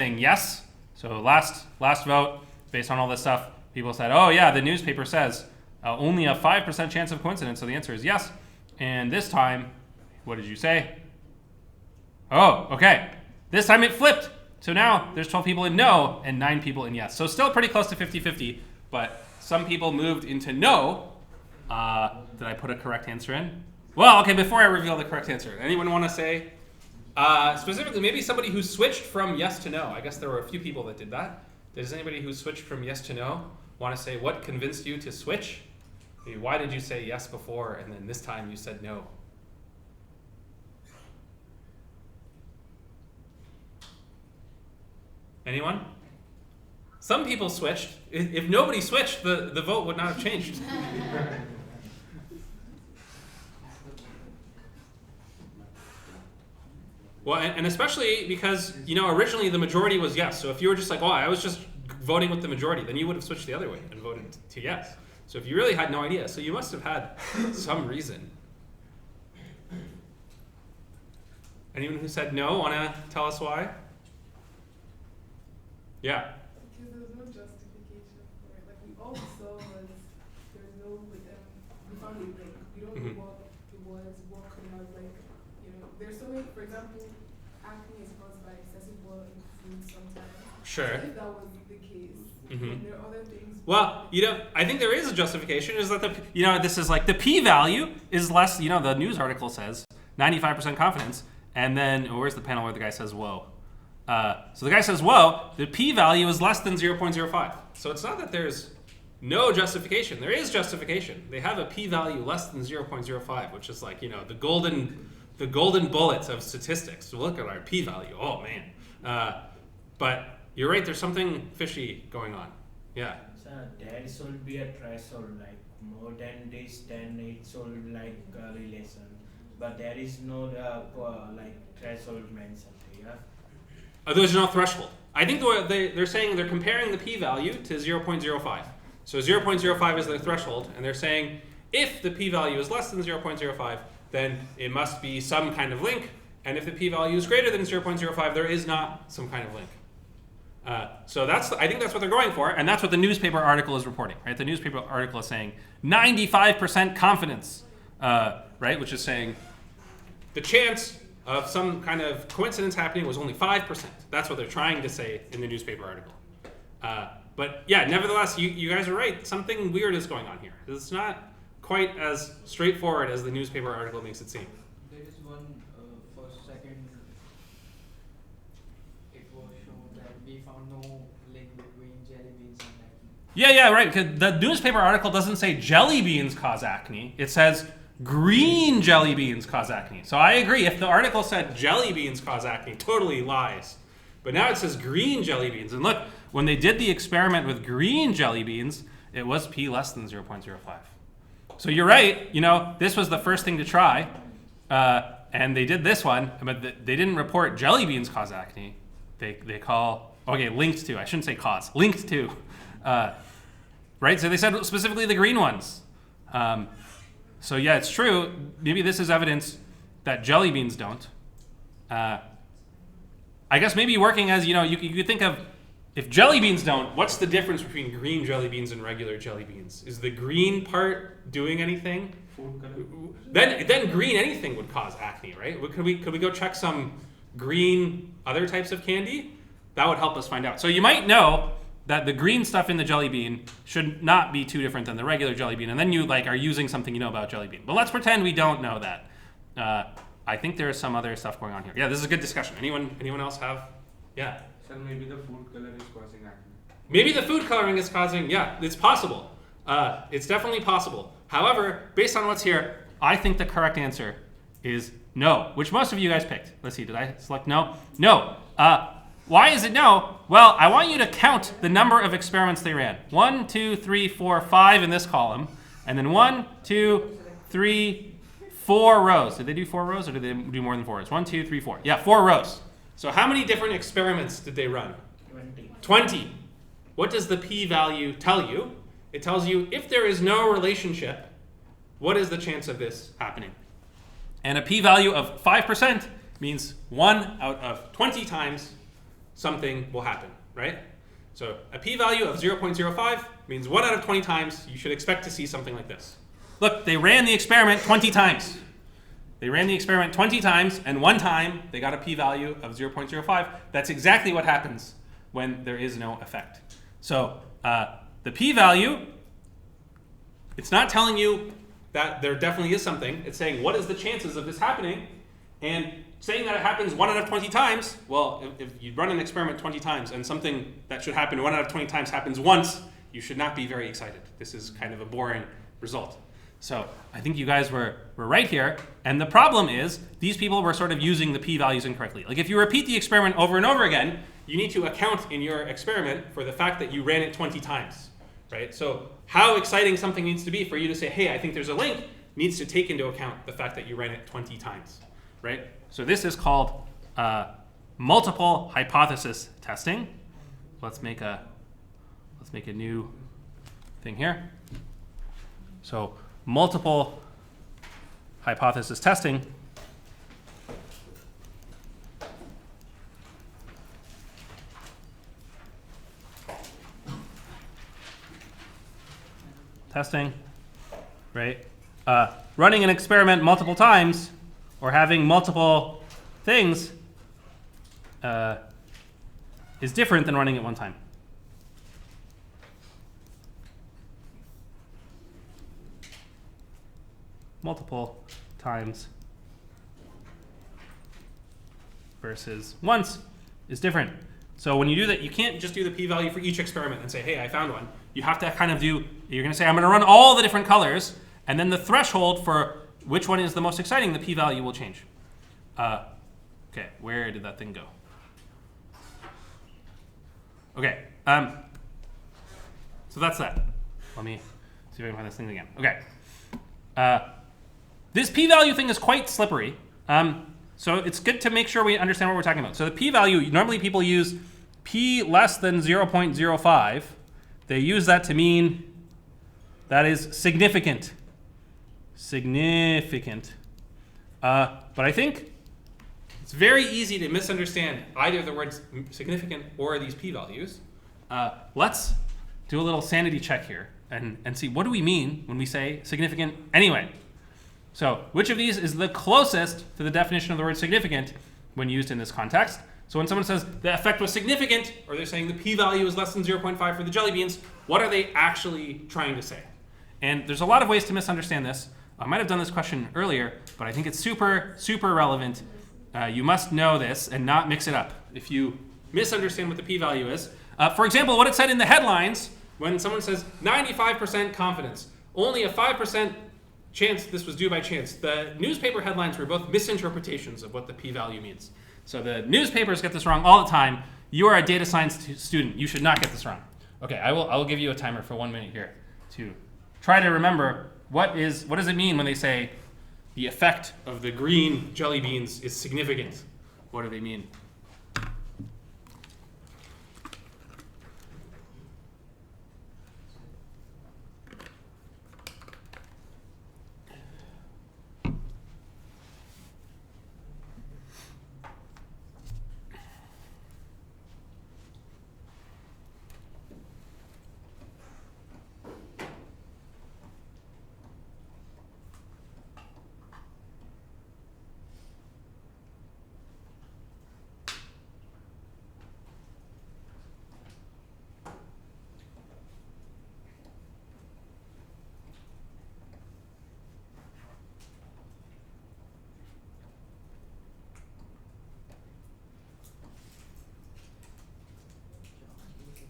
saying yes. So last vote, based on all this stuff, people said, oh yeah, the newspaper says only a 5% chance of coincidence, so the answer is yes. And this time, what did you say? Oh, okay. This time it flipped. So now there's 12 people in no and 9 people in yes. So still pretty close to 50-50, but some people moved into no. Did I put a correct answer in? Well, okay, before I reveal the correct answer, anyone want to say, specifically maybe somebody who switched from yes to no? I guess there were a few people that did that. Does anybody who switched from yes to no want to say what convinced you to switch? Maybe why did you say yes before and then this time you said no? Anyone? Some people switched. If nobody switched, the vote would not have changed. Well, and especially because, originally the majority was yes. So if you were just like, I was just voting with the majority, then you would have switched the other way and voted to yes. So if you really had no idea, so you must have had some reason. Anyone who said no, want to tell us why? Yeah. Because there's no justification for it. Like we all saw was there's no we found a link. We don't know what it was, what could have there's so many. For example, acne is caused by excessive oil in food sometimes. Sure. So if that was the case, there are other things. Well, I think there is a justification. Is that this is like the p-value is less. The news article says 95% confidence, and then where's the panel where the guy says whoa? So the guy says, whoa, the p-value is less than 0.05. So it's not that there's no justification. There is justification. They have a p-value less than 0.05, which is like, the golden bullets of statistics. So look at our p-value. Oh, man. But you're right. There's something fishy going on. Yeah. So there should be a threshold, like more than this, then it should like a relation. But there is no threshold mentioned here. There's no threshold. I think they're saying they're comparing the p-value to 0.05. So 0.05 is their threshold, and they're saying if the p-value is less than 0.05, then it must be some kind of link, and if the p-value is greater than 0.05, there is not some kind of link. So I think that's what they're going for, and that's what the newspaper article is reporting. Right? The newspaper article is saying 95% confidence, right? Which is saying the chance of some kind of coincidence happening was only 5%. That's what they're trying to say in the newspaper article. But yeah, nevertheless, you guys are right. Something weird is going on here. It's not quite as straightforward as the newspaper article makes it seem. There is one for second. It was shown that we found no link between jelly beans and acne. Yeah, right. Because the newspaper article doesn't say jelly beans cause acne. It says green jelly beans cause acne. So I agree. If the article said jelly beans cause acne, totally lies. But now it says green jelly beans. And look, when they did the experiment with green jelly beans, it was p less than 0.05. So you're right. This was the first thing to try. And they did this one, but they didn't report jelly beans cause acne. They call, linked to. I shouldn't say cause. Linked to. Right? So they said specifically the green ones. So yeah, it's true. Maybe this is evidence that jelly beans don't. I guess maybe working as, you could think of, if jelly beans don't, what's the difference between green jelly beans and regular jelly beans? Is the green part doing anything? Food color. Then green anything would cause acne, right? Could we go check some green other types of candy? That would help us find out. So you might know that the green stuff in the jelly bean should not be too different than the regular jelly bean, and then you are using something you know about jelly bean. But let's pretend we don't know that. I think there is some other stuff going on here. Yeah, this is a good discussion. Anyone else have? Yeah. So maybe the food color is causing acne. Maybe the food coloring is causing. Yeah, it's possible. It's definitely possible. However, based on what's here, I think the correct answer is no, which most of you guys picked. Let's see. Did I select no? No. Why is it no? Well, I want you to count the number of experiments they ran. 1, 2, 3, 4, 5 in this column. And then 1, 2, 3, 4 rows. Did they do 4 rows or did they do more than 4 rows? 1, 2, 3, 4. Yeah, 4 rows. So how many different experiments did they run? 20. What does the p-value tell you? It tells you if there is no relationship, what is the chance of this happening? And a p-value of 5% means 1 out of 20 times something will happen, right? So a p-value of 0.05 means 1 out of 20 times you should expect to see something like this. Look, they ran the experiment 20 times. They ran the experiment 20 times, and one time they got a p-value of 0.05. That's exactly what happens when there is no effect. So the p-value, it's not telling you that there definitely is something. It's saying, what is the chances of this happening? And saying that it happens 1 out of 20 times, well, if you run an experiment 20 times and something that should happen 1 out of 20 times happens once, you should not be very excited. This is kind of a boring result. So I think you guys were right here. And the problem is these people were sort of using the p-values incorrectly. Like if you repeat the experiment over and over again, you need to account in your experiment for the fact that you ran it 20 times, right? So how exciting something needs to be for you to say, hey, I think there's a link, needs to take into account the fact that you ran it 20 times, right? So this is called multiple hypothesis testing. Let's make a new thing here. So multiple hypothesis testing right? Running an experiment multiple times or having multiple things is different than running it one time. Multiple times versus once is different. So when you do that, you can't just do the p-value for each experiment and say, hey, I found one. You have to kind of do, you're going to say, I'm going to run all the different colors, and then the threshold for which one is the most exciting, the p-value will change. Okay, where did that thing go? Okay, so that's that. Let me see if I can find this thing again. Okay. This p-value thing is quite slippery. So it's good to make sure we understand what we're talking about. So the p-value, normally people use p less than 0.05. They use that to mean that is significant. Significant. But I think it's very easy to misunderstand either the words significant or these p-values. Let's do a little sanity check here and see what do we mean when we say significant anyway. So which of these is the closest to the definition of the word significant when used in this context? So when someone says the effect was significant, or they're saying the p-value is less than 0.5 for the jelly beans, what are they actually trying to say? And there's a lot of ways to misunderstand this. I might have done this question earlier, but I think it's super, super relevant. You must know this and not mix it up if you misunderstand what the p-value is. For example, what it said in the headlines when someone says 95% confidence, only a 5% chance this was due by chance. The newspaper headlines were both misinterpretations of what the p-value means. So the newspapers get this wrong all the time. You are a data science student. You should not get this wrong. Okay, I will give you a timer for 1 minute here to try to remember what does it mean when they say the effect of the green jelly beans is significant. What do they mean?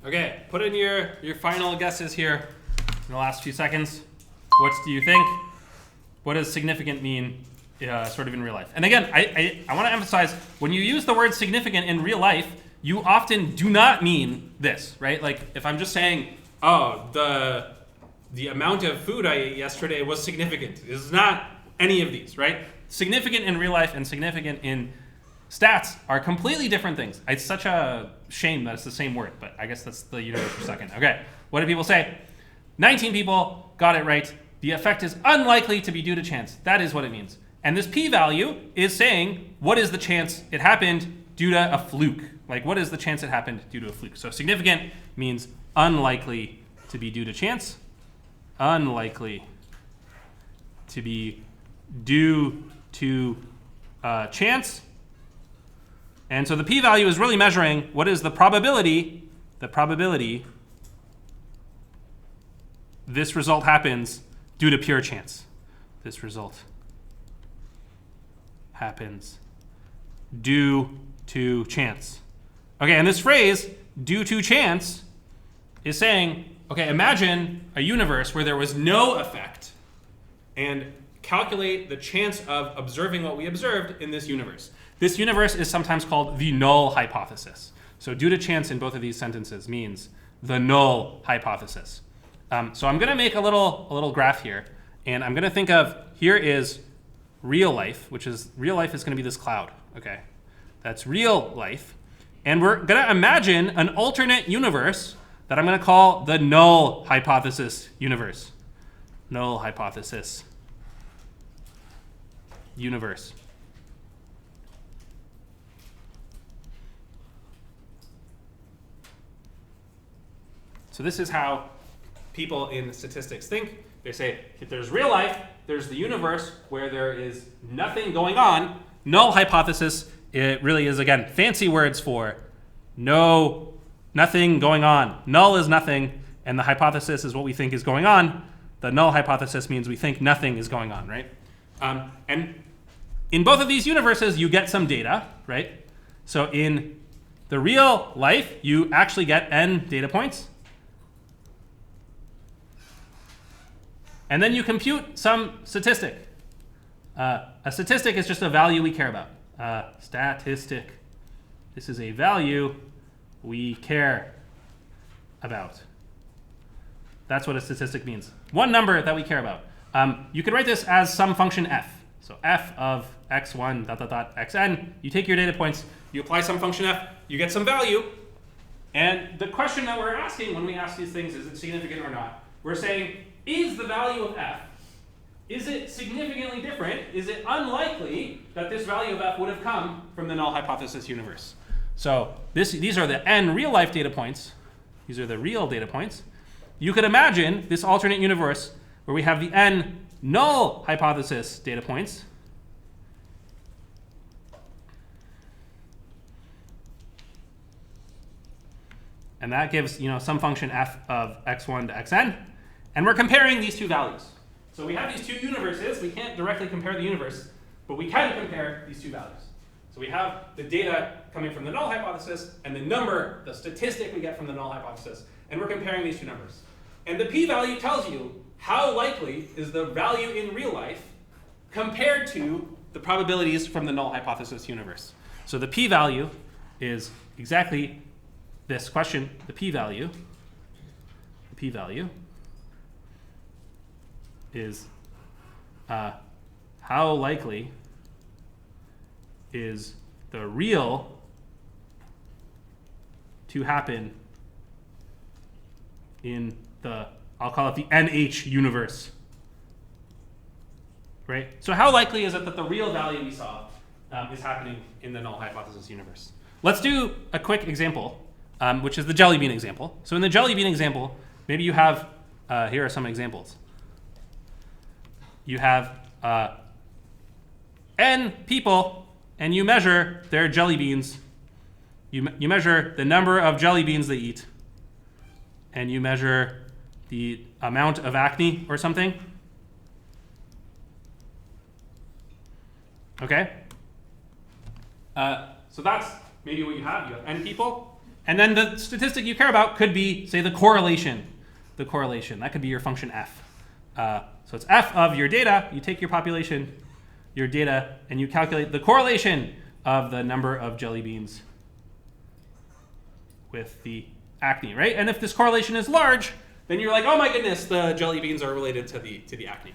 Okay, put in your final guesses here in the last few seconds. What do you think? What does significant mean sort of in real life? And again, I want to emphasize, when you use the word significant in real life, you often do not mean this, right? Like if I'm just saying, oh, the amount of food I ate yesterday was significant. This is not any of these, right? Significant in real life and significant in stats are completely different things. It's such a shame that it's the same word, but I guess that's the universe for a second. Okay, what do people say? 19 people got it right. The effect is unlikely to be due to chance. That is what it means. And this p-value is saying, what is the chance it happened due to a fluke? Like, what is the chance it happened due to a fluke? So significant means unlikely to be due to chance. Unlikely to be due to chance. And so the p-value is really measuring what is the probability this result happens due to pure chance. This result happens due to chance. Okay, and this phrase, due to chance, is saying, okay, imagine a universe where there was no effect and calculate the chance of observing what we observed in this universe. This universe is sometimes called the null hypothesis. So due to chance in both of these sentences means the null hypothesis. So I'm going to make a little graph here, and I'm going to think of, here is real life, which is, real life is going to be this cloud, okay? That's real life. And we're going to imagine an alternate universe that I'm going to call the null hypothesis universe. Null hypothesis universe. So this is how people in statistics think. They say, if there's real life, there's the universe where there is nothing going on. Null hypothesis, it really is, again, fancy words for nothing going on. Null is nothing, and the hypothesis is what we think is going on. The null hypothesis means we think nothing is going on, right? And in both of these universes, you get some data, right? So in the real life, you actually get n data points. And then you compute some statistic. A statistic is just a value we care about. Statistic. This is a value we care about. That's what a statistic means. One number that we care about. You could write this as some function f. So f of x1 ... xn. You take your data points, you apply some function f, you get some value. And the question that we're asking when we ask these things, is it significant or not? We're saying, is the value of f, is it significantly different? Is it unlikely that this value of f would have come from the null hypothesis universe? So these are the n real life data points. These are the real data points. You could imagine this alternate universe where we have the n null hypothesis data points. And that gives, some function f of x1 to xn. And we're comparing these two values. So we have these two universes. We can't directly compare the universe, but we can compare these two values. So we have the data coming from the null hypothesis and the number, the statistic we get from the null hypothesis. And we're comparing these two numbers. And the p-value tells you how likely is the value in real life compared to the probabilities from the null hypothesis universe. So the p-value is exactly this question, the p-value. The p-value is how likely is the real to happen in the, I'll call it the NH universe, right? So how likely is it that the real value we saw is happening in the null hypothesis universe? Let's do a quick example, which is the jelly bean example. So in the jelly bean example, maybe you have, here are some examples. You have n people, and you measure their jelly beans. You measure the number of jelly beans they eat, and you measure the amount of acne or something. Okay? So that's maybe what you have. You have n people. And then the statistic you care about could be, say, the correlation. The correlation. That could be your function f. So it's f of your data. You take your population, your data, and you calculate the correlation of the number of jelly beans with the acne, right? And if this correlation is large, then you're like, oh my goodness, the jelly beans are related to the acne.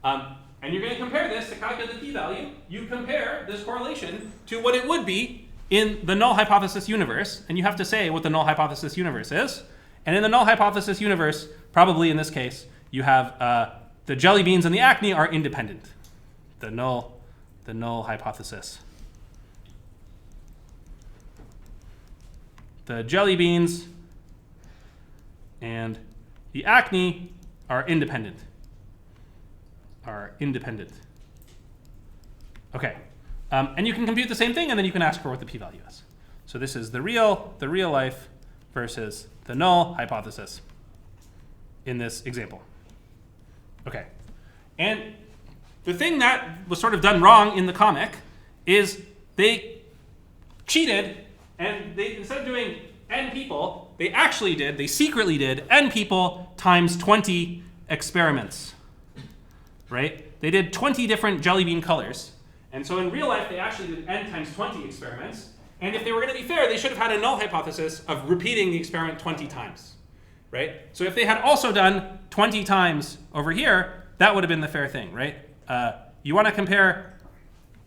And you're going to compare this to calculate the p-value. You compare this correlation to what it would be in the null hypothesis universe, and you have to say what the null hypothesis universe is. And in the null hypothesis universe, probably in this case, you have the jelly beans and the acne are independent. The null hypothesis the jelly beans and the acne are independent. Okay. And you can compute the same thing, and then you can ask for what the p-value is. So this is the real life versus the null hypothesis in this example. Okay. And the thing that was sort of done wrong in the comic is they cheated, and they, instead of doing n people, they secretly did n people times 20 experiments, right? They did 20 different jelly bean colors. And so in real life, they actually did n times 20 experiments. And if they were going to be fair, they should have had a null hypothesis of repeating the experiment 20 times, right? So if they had also done 20 times over here, that would have been the fair thing, right? You want to compare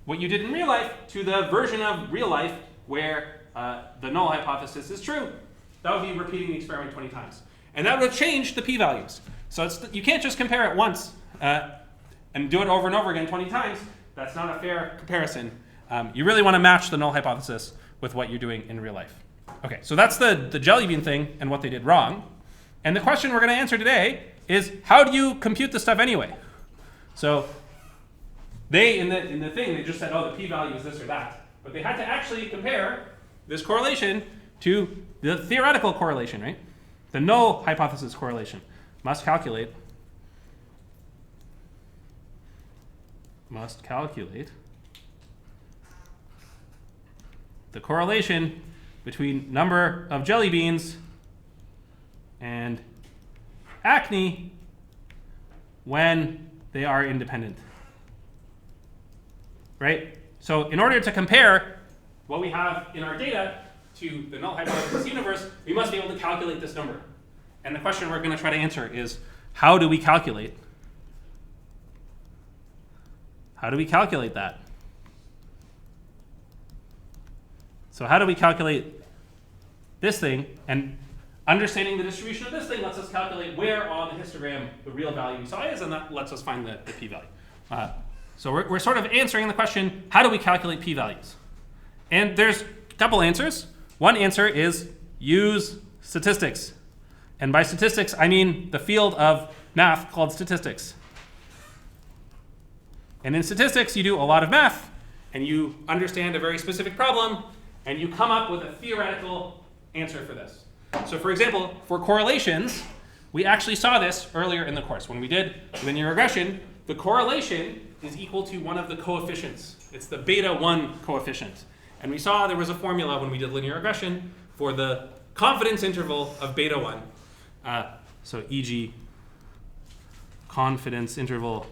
what you did in real life to the version of real life where the null hypothesis is true. That would be repeating the experiment 20 times. And that would have changed the p-values. So you can't just compare it once and do it over and over again 20 times. That's not a fair comparison. You really want to match the null hypothesis with what you're doing in real life. Okay, so that's the jelly bean thing and what they did wrong. And the question we're going to answer today is, how do you compute this stuff anyway? So they, in the thing, they just said, oh, the p-value is this or that. But they had to actually compare this correlation to the theoretical correlation, right? The null hypothesis correlation. Must calculate the correlation between number of jelly beans and acne when they are independent, right? So in order to compare what we have in our data to the null hypothesis universe, we must be able to calculate this number. And the question we're going to try to answer is, how do we calculate that? So how do we calculate this thing? And understanding the distribution of this thing lets us calculate where on the histogram the real value we saw is, and that lets us find the p-value. So we're sort of answering the question, how do we calculate p-values? And there's a couple answers. One answer is use statistics. And by statistics, I mean the field of math called statistics. And in statistics, you do a lot of math, and you understand a very specific problem, and you come up with a theoretical answer for this. So for example, for correlations, we actually saw this earlier in the course. When we did linear regression, the correlation is equal to one of the coefficients. It's the beta 1 coefficient. And we saw there was a formula when we did linear regression for the confidence interval of beta 1. So e.g. confidence interval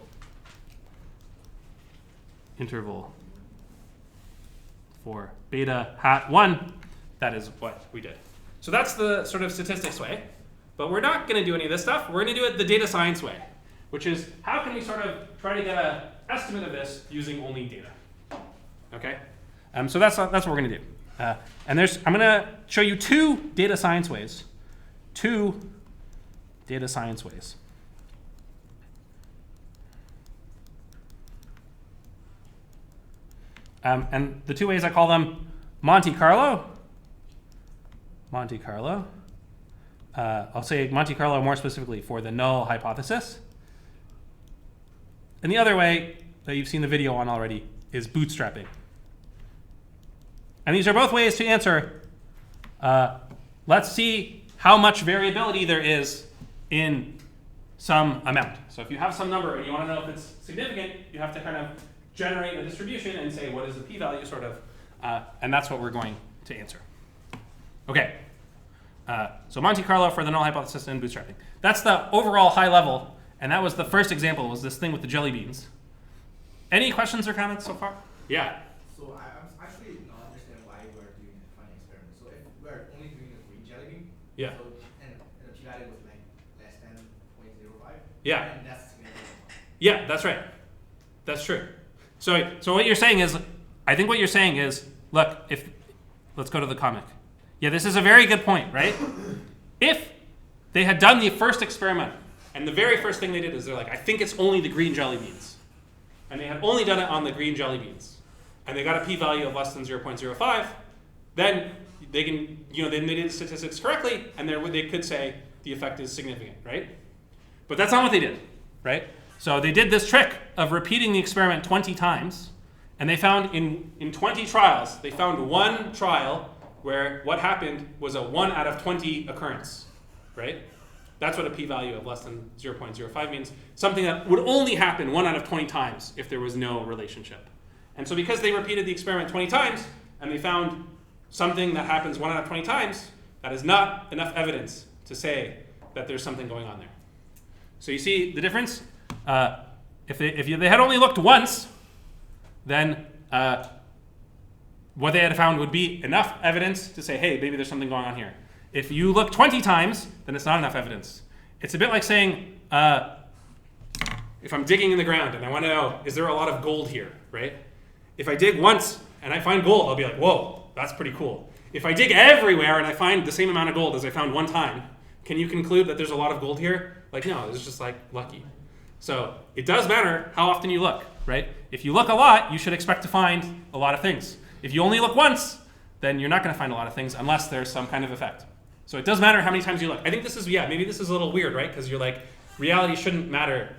for beta hat 1, that is what we did. So that's the sort of statistics way. But we're not going to do any of this stuff. We're going to do it the data science way, which is how can we sort of try to get an estimate of this using only data. Okay? So that's what we're going to do. And I'm going to show you two data science ways. And the two ways, I call them Monte Carlo. I'll say Monte Carlo more specifically for the null hypothesis. And the other way that you've seen the video on already is bootstrapping. And these are both ways to answer, let's see how much variability there is in some amount. So if you have some number and you want to know if it's significant, you have to kind of generate a distribution and say what is the p-value sort of, and that's what we're going to answer. Okay, so Monte Carlo for the null hypothesis and bootstrapping. That's the overall high level, and that was the first example, was this thing with the jelly beans. Any questions or comments so far? Yeah. So I'm actually not understanding why we're doing a funny experiment. So if we're only doing a green jelly bean, Yeah. so, and the p-value was like less than 0.05, Yeah. and that's significant. Yeah, that's right. That's true. So what you're saying is, I think what you're saying is, look, let's go to the comic. Yeah, this is a very good point, right? If they had done the first experiment, and the very first thing they did is they're like, I think it's only the green jelly beans. And they had only done it on the green jelly beans. And they got a p-value of less than 0.05, then then they did the statistics correctly, and they could say the effect is significant, right? But that's not what they did, right? So they did this trick of repeating the experiment 20 times, and they found in 20 trials, they found one trial where what happened was a 1 out of 20 occurrence, right? That's what a p-value of less than 0.05 means. Something that would only happen 1 out of 20 times if there was no relationship. And so because they repeated the experiment 20 times, and they found something that happens 1 out of 20 times, that is not enough evidence to say that there's something going on there. So you see the difference? If they had only looked once, then what they had found would be enough evidence to say, hey, maybe there's something going on here. If you look 20 times, then it's not enough evidence. It's a bit like saying, if I'm digging in the ground and I want to know, is there a lot of gold here, right? If I dig once and I find gold, I'll be like, whoa, that's pretty cool. If I dig everywhere and I find the same amount of gold as I found one time, can you conclude that there's a lot of gold here? Like, no, it's just like lucky. So it does matter how often you look, right? If you look a lot, you should expect to find a lot of things. If you only look once, then you're not going to find a lot of things unless there's some kind of effect. So it does matter how many times you look. I think this is, maybe this is a little weird, right? Because you're like, reality shouldn't matter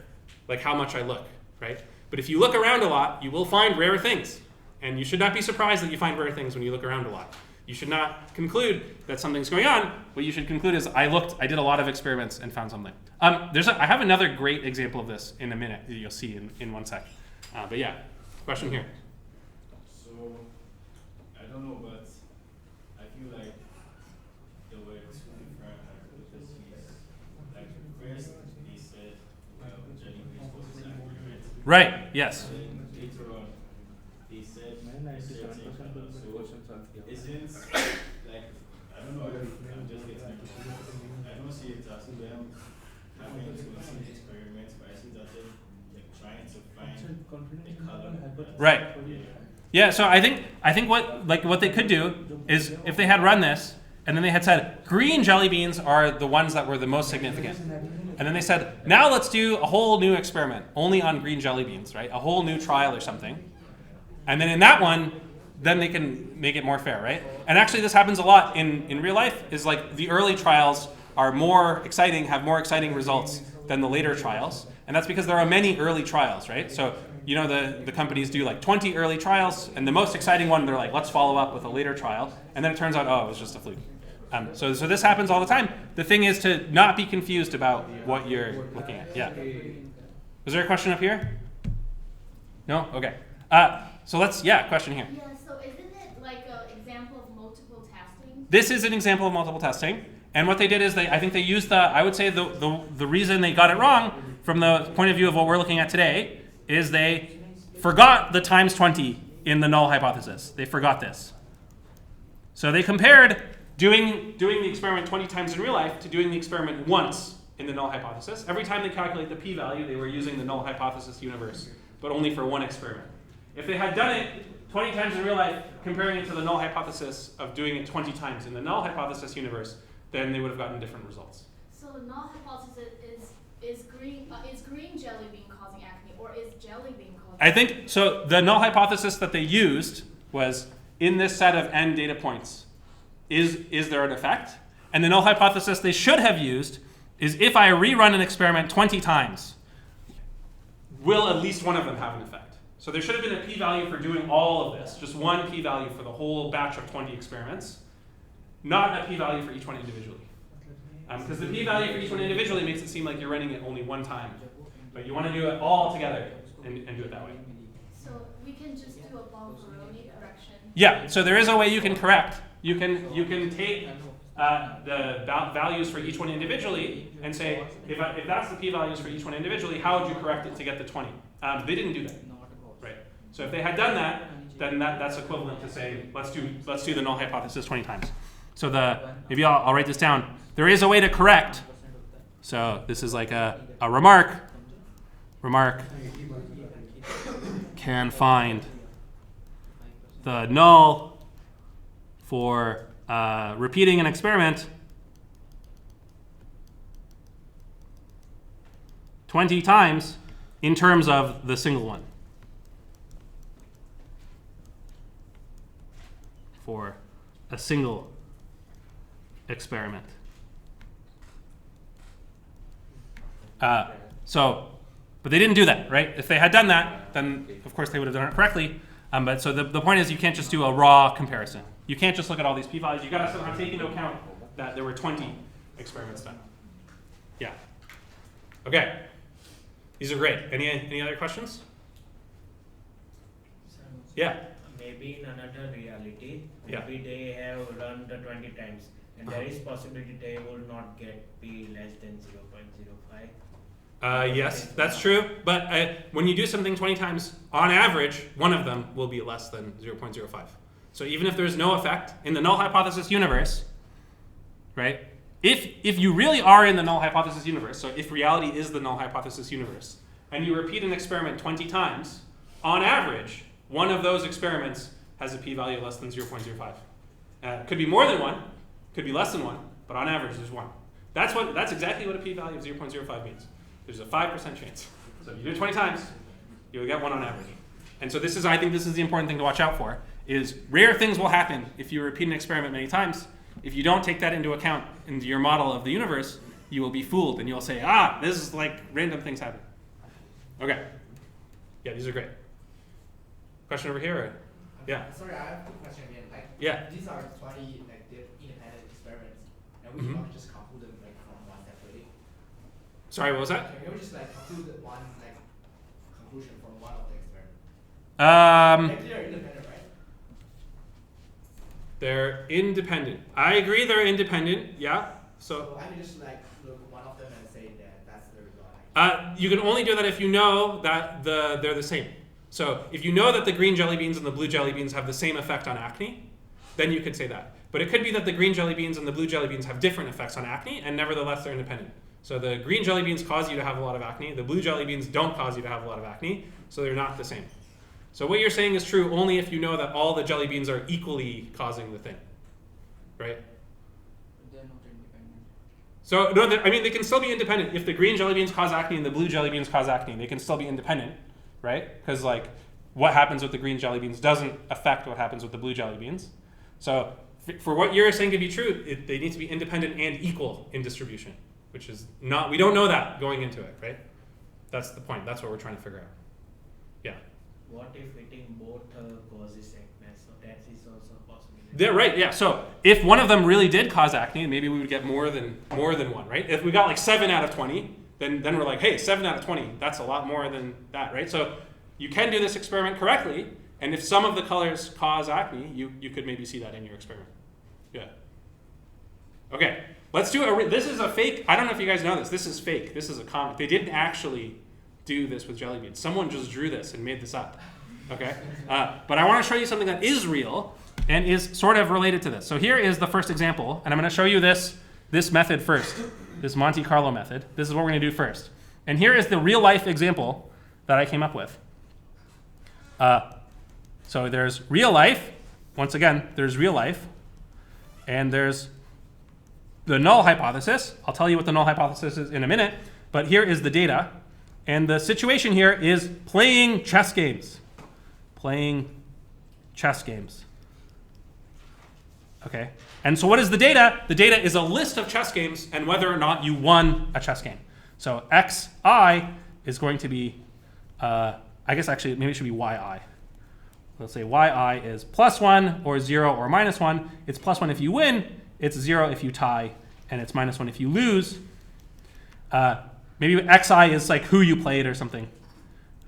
like how much I look, right? But if you look around a lot, you will find rare things. And you should not be surprised that you find rare things when you look around a lot. You should not conclude that something's going on. What you should conclude is, I did a lot of experiments and found something. I have another great example of this in a minute that you'll see in 1 sec. But yeah, question here. So, I don't know, but I feel like there were two different hypotheses. Like, first, they said, well, jellyfish was an agreement. Right, yes. And then later on, they said certain color. So, isn't, like, I don't know if I'm just getting it wrong. I don't see it as them having to see experiments, but I see that they're like trying to find the color. Right. Yeah, so I think what they could do is, if they had run this and then they had said green jelly beans are the ones that were the most significant, and then they said, now let's do a whole new experiment only on green jelly beans, right? A whole new trial or something, and then in that one, then they can make it more fair, right? And actually, this happens a lot in real life. Is like the early trials are more exciting, have more exciting results than the later trials, and that's because there are many early trials, right? So you know the companies do like 20 early trials, and the most exciting one, they're like, let's follow up with a later trial, and then it turns out, oh, it was just a fluke. So this happens all the time. The thing is to not be confused about what you're looking at. Yeah. Was there a question up here? No? Okay. So question here. Yeah, so isn't it like an example of multiple testing? This is an example of multiple testing. And what they did is I think they used the reason they got it wrong from the point of view of what we're looking at today is they forgot the times 20 in the null hypothesis. They forgot this. So they compared doing the experiment 20 times in real life to doing the experiment once in the null hypothesis. Every time they calculate the p-value, they were using the null hypothesis universe, but only for one experiment. If they had done it 20 times in real life, comparing it to the null hypothesis of doing it 20 times in the null hypothesis universe, then they would have gotten different results. So the null hypothesis is green jelly bean causing acne, or is jelly bean causing I think, so the null hypothesis that they used was, in this set of n data points, is there an effect? And the null hypothesis they should have used is, if I rerun an experiment 20 times, will at least one of them have an effect? So there should have been a p-value for doing all of this, just one p-value for the whole batch of 20 experiments, not a p-value for each one individually. Because the p-value for each one individually makes it seem like you're running it only one time. But you want to do it all together and do it that way. So we can just do a Bonferroni correction. Yeah, so there is a way you can correct. You can take the values for each one individually and say, if that's the p-values for each one individually, how would you correct it to get the 20? They didn't do that. Right. So if they had done that, then that's equivalent to say, let's do the null hypothesis 20 times. So maybe I'll write this down. There is a way to correct. So this is like a remark. Remark can find the null for repeating an experiment 20 times in terms of the single one. For a single experiment. But they didn't do that, right? If they had done that, then of course they would have done it correctly. But so the point is you can't just do a raw comparison. You can't just look at all these p-values. You got to somehow take into account that there were 20 experiments done. Yeah. Okay. These are great. Any other questions? Yeah. Maybe in another reality, Yeah. maybe they have run the 20 times, and there is possibility they will not get p less than 0.05. Yes, that's true. But when you do something 20 times, on average, one of them will be less than 0.05. So even if there's no effect in the null hypothesis universe, right? If you really are in the null hypothesis universe, so if reality is the null hypothesis universe, and you repeat an experiment 20 times, on average, one of those experiments has a p-value less than 0.05. Could be more than one, could be less than one, but on average, there's one. That's exactly what a p-value of 0.05 means. There's a 5% chance. So if you do it 20 times, you'll get one on average. And so I think this is the important thing to watch out for, is rare things will happen if you repeat an experiment many times. If you don't take that into account into your model of the universe, you will be fooled and you'll say, this is like random things happen. Okay. Yeah, these are great. Question over here? Or? Yeah. Sorry, I have a question again. Yeah. These are 20 independent experiments, and we cannot just conclude them from one separately. Sorry, what was that? Can we just conclude one conclusion from one of the experiments? They're independent, right? They're independent. I agree they're independent, yeah. So I can just look at one of them and say that's the result. You can only do that if you know that they're the same. So if you know that the green jelly beans and the blue jelly beans have the same effect on acne, then you could say that. But it could be that the green jelly beans and the blue jelly beans have different effects on acne, and nevertheless they're independent. So the green jelly beans cause you to have a lot of acne, the blue jelly beans don't cause you to have a lot of acne, so they're not the same. So what you're saying is true only if you know that all the jelly beans are equally causing the thing, right? They're not independent. So no, they can still be independent. If the green jelly beans cause acne and the blue jelly beans cause acne, they can still be independent, right? Because what happens with the green jelly beans doesn't affect what happens with the blue jelly beans. So for what you're saying to be true, they need to be independent and equal in distribution, which is not, we don't know that going into it, right? That's the point. That's what we're trying to figure out. Yeah. What if eating both causes acne? So that is also a possibility. Yeah, right. Yeah. So if one of them really did cause acne, maybe we would get more than one, right? If we got 7 out of 20, then we're like, hey, 7 out of 20, that's a lot more than that, right? So you can do this experiment correctly, and if some of the colors cause acne, you could maybe see that in your experiment. Yeah. Okay. Let's do this is a fake. I don't know if you guys know this. This is fake. This is a comic. They didn't actually do this with jelly beans. Someone just drew this and made this up. Okay. But I want to show you something that is real and is sort of related to this. So here is the first example, and I'm going to show you this method first, this Monte Carlo method. This is what we're going to do first. And here is the real life example that I came up with. So there's real life. Once again, there's real life, and there's the null hypothesis. I'll tell you what the null hypothesis is in a minute, but here is the data. And the situation here is playing chess games. Playing chess games. Okay. And so what is the data? The data is a list of chess games and whether or not you won a chess game. So xi is going to be, I guess actually maybe it should be yi. Let's say yi is +1 or 0 or -1. It's +1 if you win, it's 0 if you tie, and it's -1 if you lose. Maybe xi is who you played or something.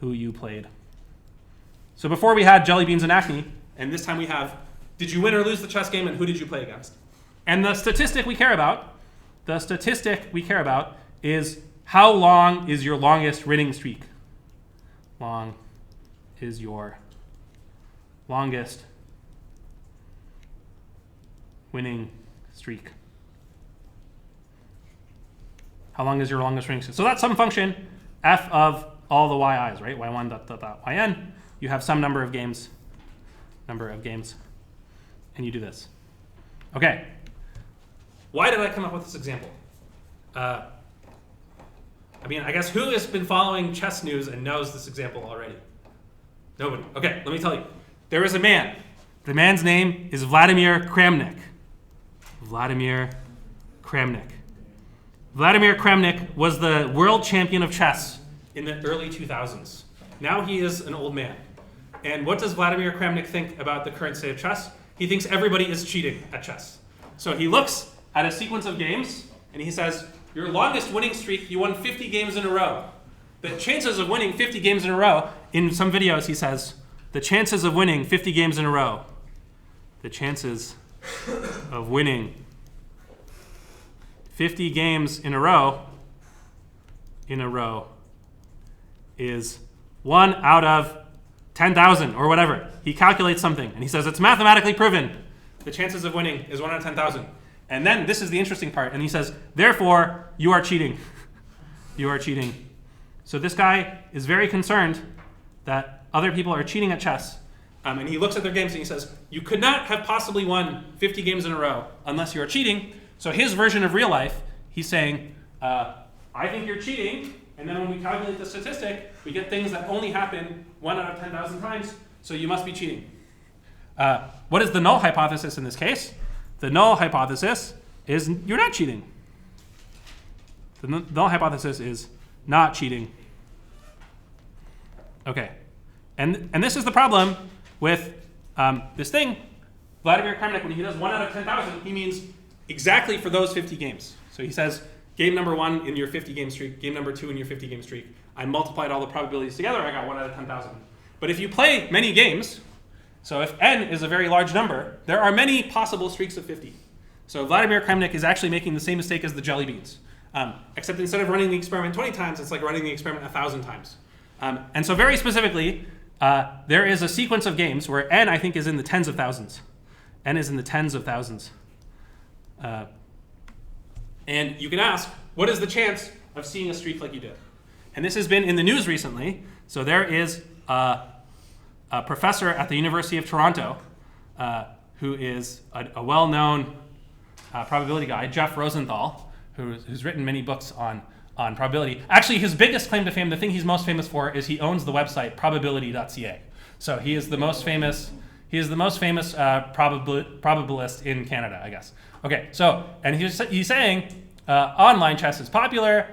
Who you played. So before we had jelly beans and acne, and this time we have, did you win or lose the chess game and who did you play against? And the statistic we care about is how long is your longest winning streak? Long is your longest winning streak. How long is your longest winning streak? So that's some function, f of all the yi's, right? y1 dot yn. You have some number of games, and you do this. Okay. Why did I come up with this example? I guess who has been following chess news and knows this example already? Nobody. Okay, let me tell you. There is a man. The man's name is Vladimir Kramnik. Vladimir Kramnik. Vladimir Kramnik was the world champion of chess in the early 2000s. Now he is an old man. And what does Vladimir Kramnik think about the current state of chess? He thinks everybody is cheating at chess. So he looks at a sequence of games and he says, your longest winning streak, you won 50 games in a row. The chances of winning 50 games in a row, in some videos he says, the chances of winning 50 games in a row, the chances of winning 50 games in a row is 1 out of 10,000 or whatever. He calculates something and he says it's mathematically proven. The chances of winning is 1 out of 10,000. And then this is the interesting part. And he says, therefore, you are cheating. You are cheating. So this guy is very concerned that other people are cheating at chess. And he looks at their games and he says, you could not have possibly won 50 games in a row unless you are cheating. So his version of real life, he's saying, I think you're cheating. And then when we calculate the statistic, we get things that only happen 1 out of 10,000 times. So you must be cheating. What is the null hypothesis in this case? The null hypothesis is you're not cheating. The null hypothesis is not cheating. Okay. And this is the problem with this thing. Vladimir Kramnik, when he does 1 out of 10,000, he means exactly for those 50 games. So he says, game number 1 in your 50 game streak, game number 2 in your 50 game streak. I multiplied all the probabilities together, I got 1 out of 10,000. But if you play many games, so if n is a very large number, there are many possible streaks of 50. So Vladimir Kramnik is actually making the same mistake as the jelly beans. Except instead of running the experiment 20 times, it's like running the experiment 1,000 times. And so very specifically, there is a sequence of games where n, I think, is in the tens of thousands. N is in the tens of thousands. And you can ask, what is the chance of seeing a streak like you did? And this has been in the news recently. So there is a professor at the University of Toronto who is a well-known probability guy, Jeff Rosenthal, who's written many books on probability. Actually, his biggest claim to fame, the thing he's most famous for, is he owns the website probability.ca. So he is the most famous probabilist in Canada, I guess. Okay, so, and he's saying online chess is popular.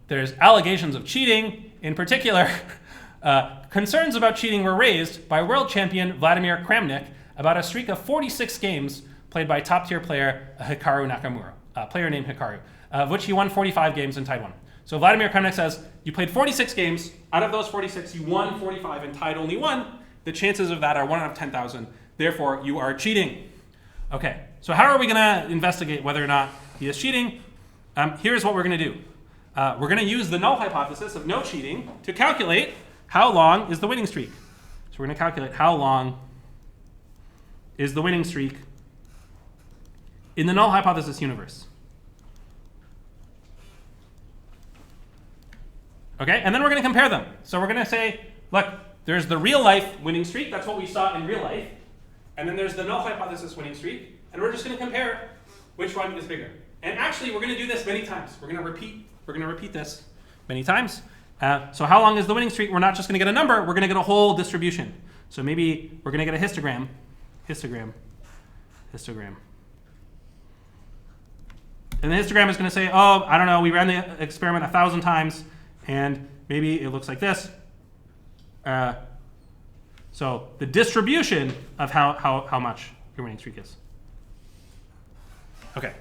There's allegations of cheating. In particular, concerns about cheating were raised by world champion Vladimir Kramnik about a streak of 46 games played by top-tier player Hikaru Nakamura, a player named Hikaru, of which he won 45 games and tied 1. So Vladimir Kramnik says, you played 46 games. Out of those 46, you won 45 and tied only 1. The chances of that are 1 out of 10,000. Therefore, you are cheating. Okay, so how are we going to investigate whether or not he is cheating? Here's what we're going to do. We're going to use the null hypothesis of no cheating to calculate how long is the winning streak. So we're going to calculate how long is the winning streak in the null hypothesis universe. Okay, and then we're going to compare them. So we're going to say, look, there's the real life winning streak. That's what we saw in real life. And then there's the null hypothesis winning streak. And we're just going to compare which one is bigger. And actually, we're going to do this many times. We're going to repeat this many times. So how long is the winning streak? We're not just going to get a number. We're going to get a whole distribution. So maybe we're going to get a histogram. And the histogram is going to say, oh, I don't know, we ran the experiment 1,000 times, and maybe it looks like this. So the distribution of how much your winning streak is. Okay.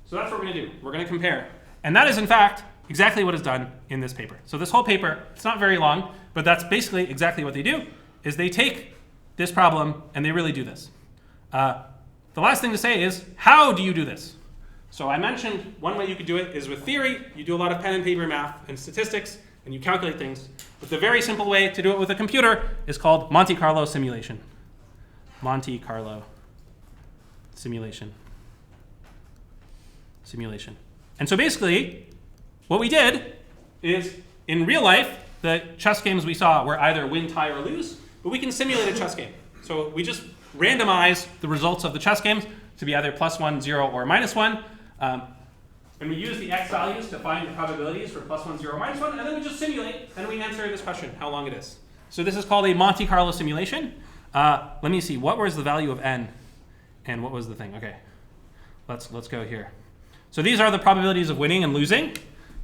So that's what we're going to do. We're going to compare. And that is, in fact, exactly what is done in this paper. So this whole paper, it's not very long, but that's basically exactly what they do, is they take this problem and they really do this. The last thing to say is, how do you do this? So I mentioned one way you could do it is with theory. You do a lot of pen and paper math and statistics, and you calculate things. But the very simple way to do it with a computer is called Monte Carlo simulation. Monte Carlo simulation. And so basically, what we did is, in real life, the chess games we saw were either win, tie, or lose, but we can simulate a chess game. So we just randomize the results of the chess games to be either +1, 0, or -1. And we use the x values to find the probabilities for +1, 0, -1, and then we just simulate, and we answer this question, how long it is. So this is called a Monte Carlo simulation. Let me see, what was the value of n, and what was the thing? Okay, let's go here. So these are the probabilities of winning and losing.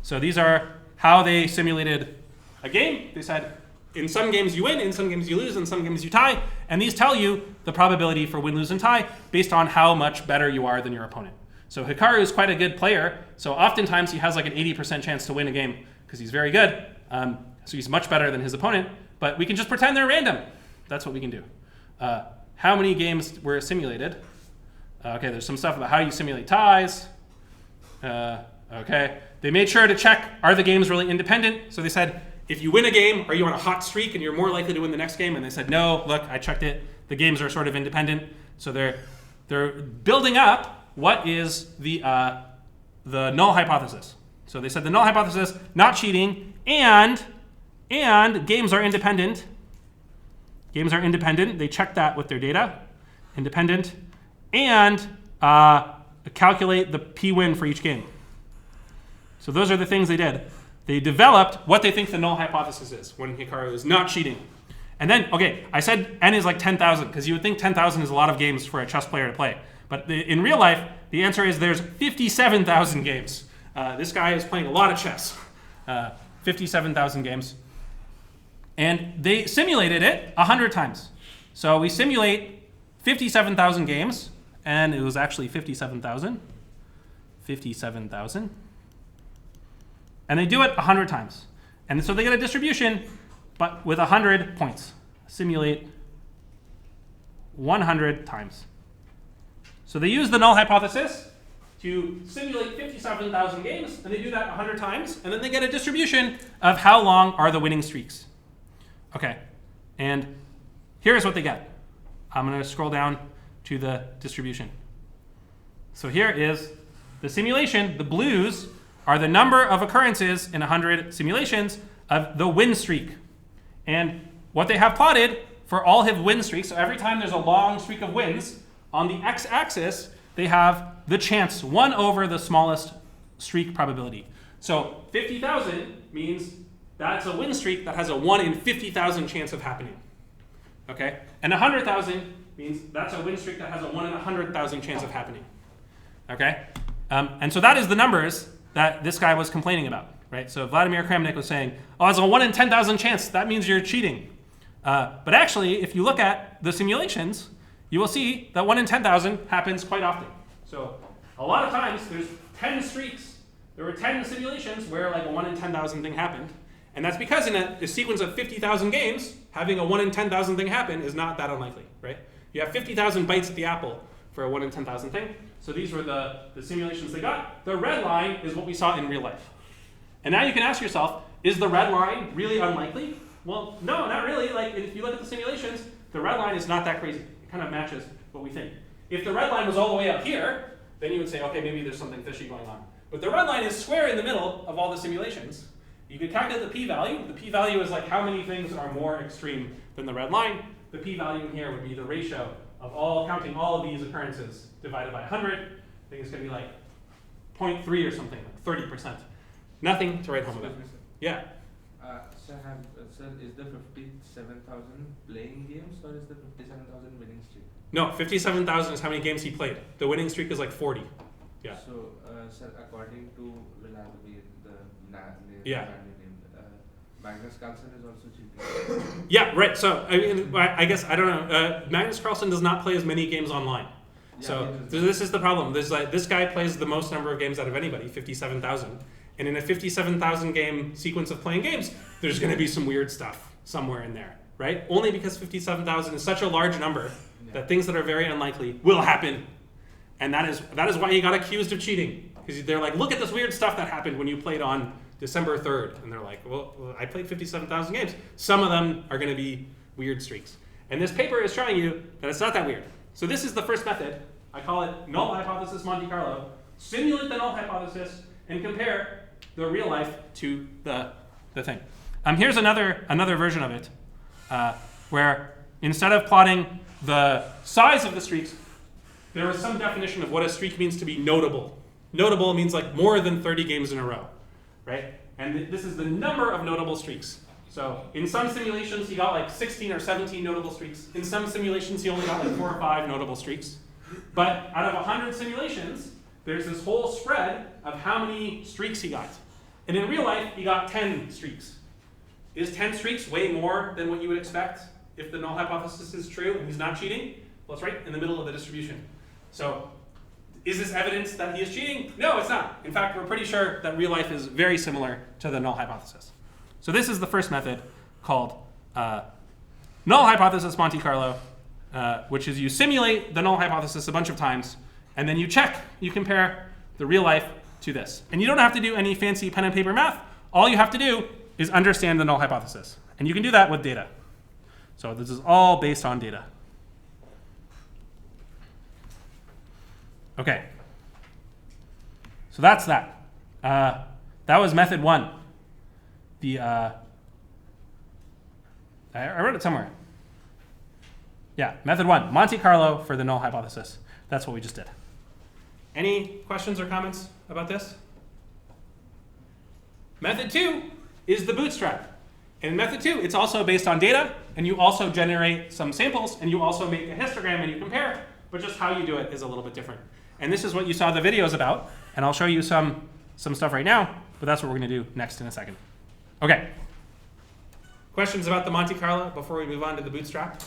So these are how they simulated a game. They said in some games you win, in some games you lose, in some games you tie. And these tell you the probability for win, lose, and tie based on how much better you are than your opponent. So Hikaru is quite a good player. So oftentimes he has like an 80% chance to win a game because he's very good. So he's much better than his opponent. But we can just pretend they're random. That's what we can do. How many games were simulated? Okay, there's some stuff about how you simulate ties. Okay, they made sure to check, are the games really independent? So they said, if you win a game, are you on a hot streak and you're more likely to win the next game? And they said, no, look, I checked it. The games are sort of independent. So they're building up what is the null hypothesis. So they said the null hypothesis, not cheating, and games are independent. Games are independent. They check that with their data. Independent. And calculate the p-win for each game. So those are the things they did. They developed what they think the null hypothesis is when Hikaru is not cheating. And then, okay, I said n is like 10,000 because you would think 10,000 is a lot of games for a chess player to play. But in real life, the answer is there's 57,000 games. This guy is playing a lot of chess. 57,000 games. And they simulated it 100 times. So we simulate 57,000 games, and it was actually 57,000. 57,000. And they do it 100 times. And so they get a distribution, but with 100 points. Simulate 100 times. So they use the null hypothesis to simulate 57,000 games, and they do that 100 times, and then they get a distribution of how long are the winning streaks. Okay, and here's what they get. I'm going to scroll down to the distribution. So here is the simulation. The blues are the number of occurrences in 100 simulations of the win streak. And what they have plotted for all his win streaks, so every time there's a long streak of wins, on the x-axis, they have the chance, 1 over the smallest streak probability. So 50,000 means that's a win streak that has a 1 in 50,000 chance of happening. Okay? And 100,000 means that's a win streak that has a 1 in 100,000 chance of happening. Okay? And so that is the numbers that this guy was complaining about, right? So Vladimir Kramnik was saying, oh, it's a 1 in 10,000 chance. That means you're cheating. But actually, if you look at the simulations, you will see that 1 in 10,000 happens quite often. So a lot of times, there's 10 streaks. There were 10 simulations where like a 1 in 10,000 thing happened. And that's because in a sequence of 50,000 games, having a 1 in 10,000 thing happen is not that unlikely, right? You have 50,000 bites at the apple for a 1 in 10,000 thing. So these were the simulations they got. The red line is what we saw in real life. And now you can ask yourself, is the red line really unlikely? Well, no, not really. Like if you look at the simulations, the red line is not that crazy. It kind of matches what we think. If the red line was all the way up here, then you would say, okay, maybe there's something fishy going on. But the red line is square in the middle of all the simulations. You could calculate the p-value. The p-value is like how many things are more extreme than the red line. The p-value here would be the ratio of counting all of these occurrences divided by 100. I think it's going to be like 0.3 or something, like 30%. Nothing to write home about. Yeah. Sir, is the 57,000 playing games or is the 57,000 winning streak? No, 57,000 is how many games he played. The winning streak is like 40. Yeah. So, sir, according to reliability, yeah. Magnus Carlsen is also cheating. Yeah, right. So I guess I don't know. Magnus Carlsen does not play as many games online. Yeah, So this is the problem. There's like this guy plays the most number of games out of anybody, 57,000. And in a 57,000 game sequence of playing games, there's going to be some weird stuff somewhere in there, right? Only because 57,000 is such a large number that things that are very unlikely will happen. And that is why he got accused of cheating. Because they're like, look at this weird stuff that happened when you played on December 3rd. And they're like, well, I played 57,000 games. Some of them are going to be weird streaks. And this paper is showing you that it's not that weird. So this is the first method. I call it null hypothesis Monte Carlo. Simulate the null hypothesis and compare the real life to the thing. Here's another version of it, where instead of plotting the size of the streaks, there was some definition of what a streak means to be notable. Notable means like more than 30 games in a row, right? And this is the number of notable streaks. So in some simulations, he got like 16 or 17 notable streaks. In some simulations, he only got like 4 or 5 notable streaks. But out of 100 simulations, there's this whole spread of how many streaks he got. And in real life, he got 10 streaks. Is 10 streaks way more than what you would expect if the null hypothesis is true and he's not cheating? Well, it's right in the middle of the distribution. So is this evidence that he is cheating? No, it's not. In fact, we're pretty sure that real life is very similar to the null hypothesis. So this is the first method called null hypothesis Monte Carlo, which is you simulate the null hypothesis a bunch of times, and then you check, you compare the real life to this. And you don't have to do any fancy pen and paper math. All you have to do is understand the null hypothesis. And you can do that with data. So this is all based on data. Okay. So that's that. That was method 1. I wrote it somewhere. Yeah, method 1, Monte Carlo for the null hypothesis. That's what we just did. Any questions or comments about this? Method 2 is the Bootstrap. And in method 2, it's also based on data, and you also generate some samples, and you also make a histogram and you compare, but just how you do it is a little bit different. And this is what you saw the videos about, and I'll show you some stuff right now, but that's what we're going to do next in a second. Okay. Questions about the Monte Carlo before we move on to the Bootstrap?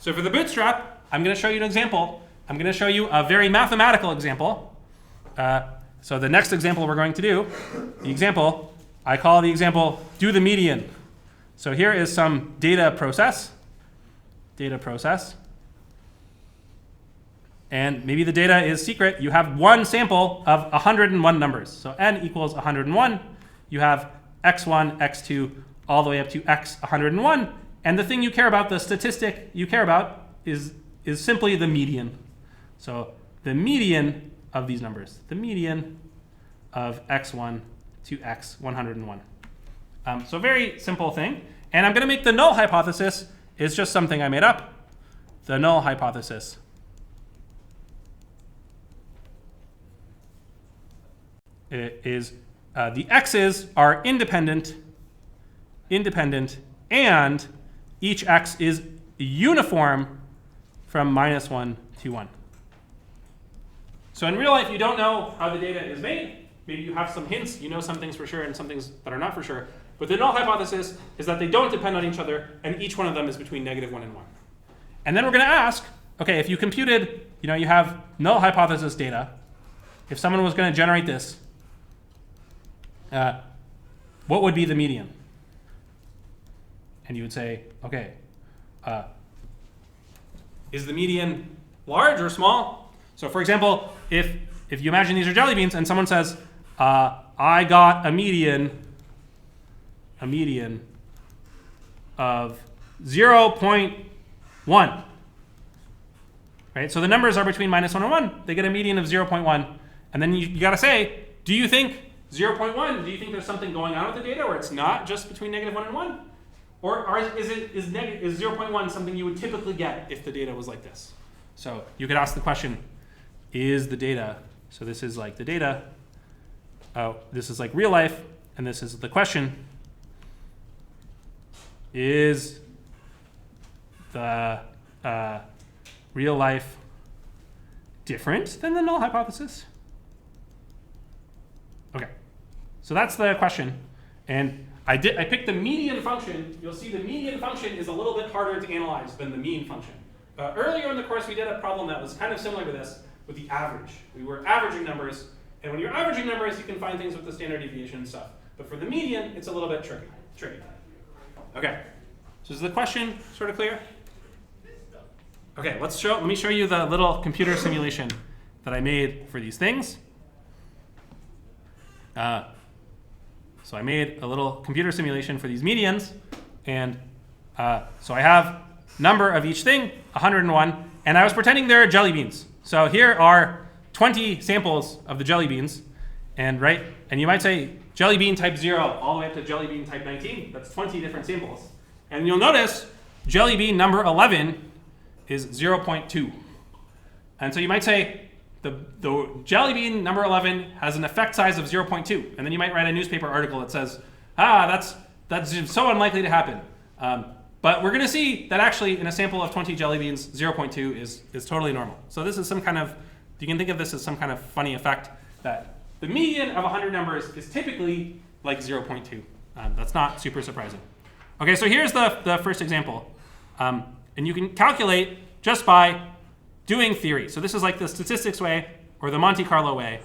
So for the Bootstrap, I'm going to show you an example. I'm going to show you a very mathematical example. So the next example we're going to do, the example, I call the example do the median. So here is some data process. And maybe the data is secret. You have one sample of 101 numbers. So n equals 101. You have x1, x2, all the way up to x 101. And the thing you care about, the statistic you care about, is simply the median. So the median of these numbers, the median of x1 to x 101. So very simple thing. And I'm going to make the null hypothesis is just something I made up. The null hypothesis is the x's are independent, and each x is uniform from -1 to 1. So in real life, you don't know how the data is made. Maybe you have some hints, you know some things for sure and some things that are not for sure. But the null hypothesis is that they don't depend on each other, and each one of them is between -1 and 1. And then we're going to ask, okay, if you computed, you have null hypothesis data, if someone was going to generate this, what would be the median? And you would say, okay, is the median large or small? So for example, if you imagine these are jelly beans and someone says, I got a median of 0.1. Right? So the numbers are between -1 and 1. They get a median of 0.1. And then you got to say, do you think 0.1, do you think there's something going on with the data where it's not just between -1 and 1? Or is 0.1 something you would typically get if the data was like this? So you could ask the question, is the data, so this is like the data, this is like real life, and this is the question, is the real life different than the null hypothesis? Okay, so that's the question. And I picked the median function. You'll see the median function is a little bit harder to analyze than the mean function. Earlier in the course, we did a problem that was kind of similar to this with the average. We were averaging numbers, and when you're averaging numbers, you can find things with the standard deviation and stuff. But for the median, it's a little bit tricky. Okay, so is the question sort of clear? Okay, let me show you the little computer simulation that I made for these things. So I made a little computer simulation for these medians, and so I have number of each thing, 101, and I was pretending they're jelly beans. So here are 20 samples of the jelly beans, and you might say jelly bean type 0 all the way up to jelly bean type 19. That's 20 different samples. And you'll notice jelly bean number 11 is 0.2. And so you might say the jelly bean number 11 has an effect size of 0.2. And then you might write a newspaper article that says, that's so unlikely to happen. But we're going to see that actually in a sample of 20 jelly beans, 0.2 is totally normal. So this is some kind of, you can think of this as some kind of funny effect that the median of 100 numbers is typically like 0.2. That's not super surprising. Okay, so here's the first example. And you can calculate just by doing theory. So this is like the statistics way or the Monte Carlo way.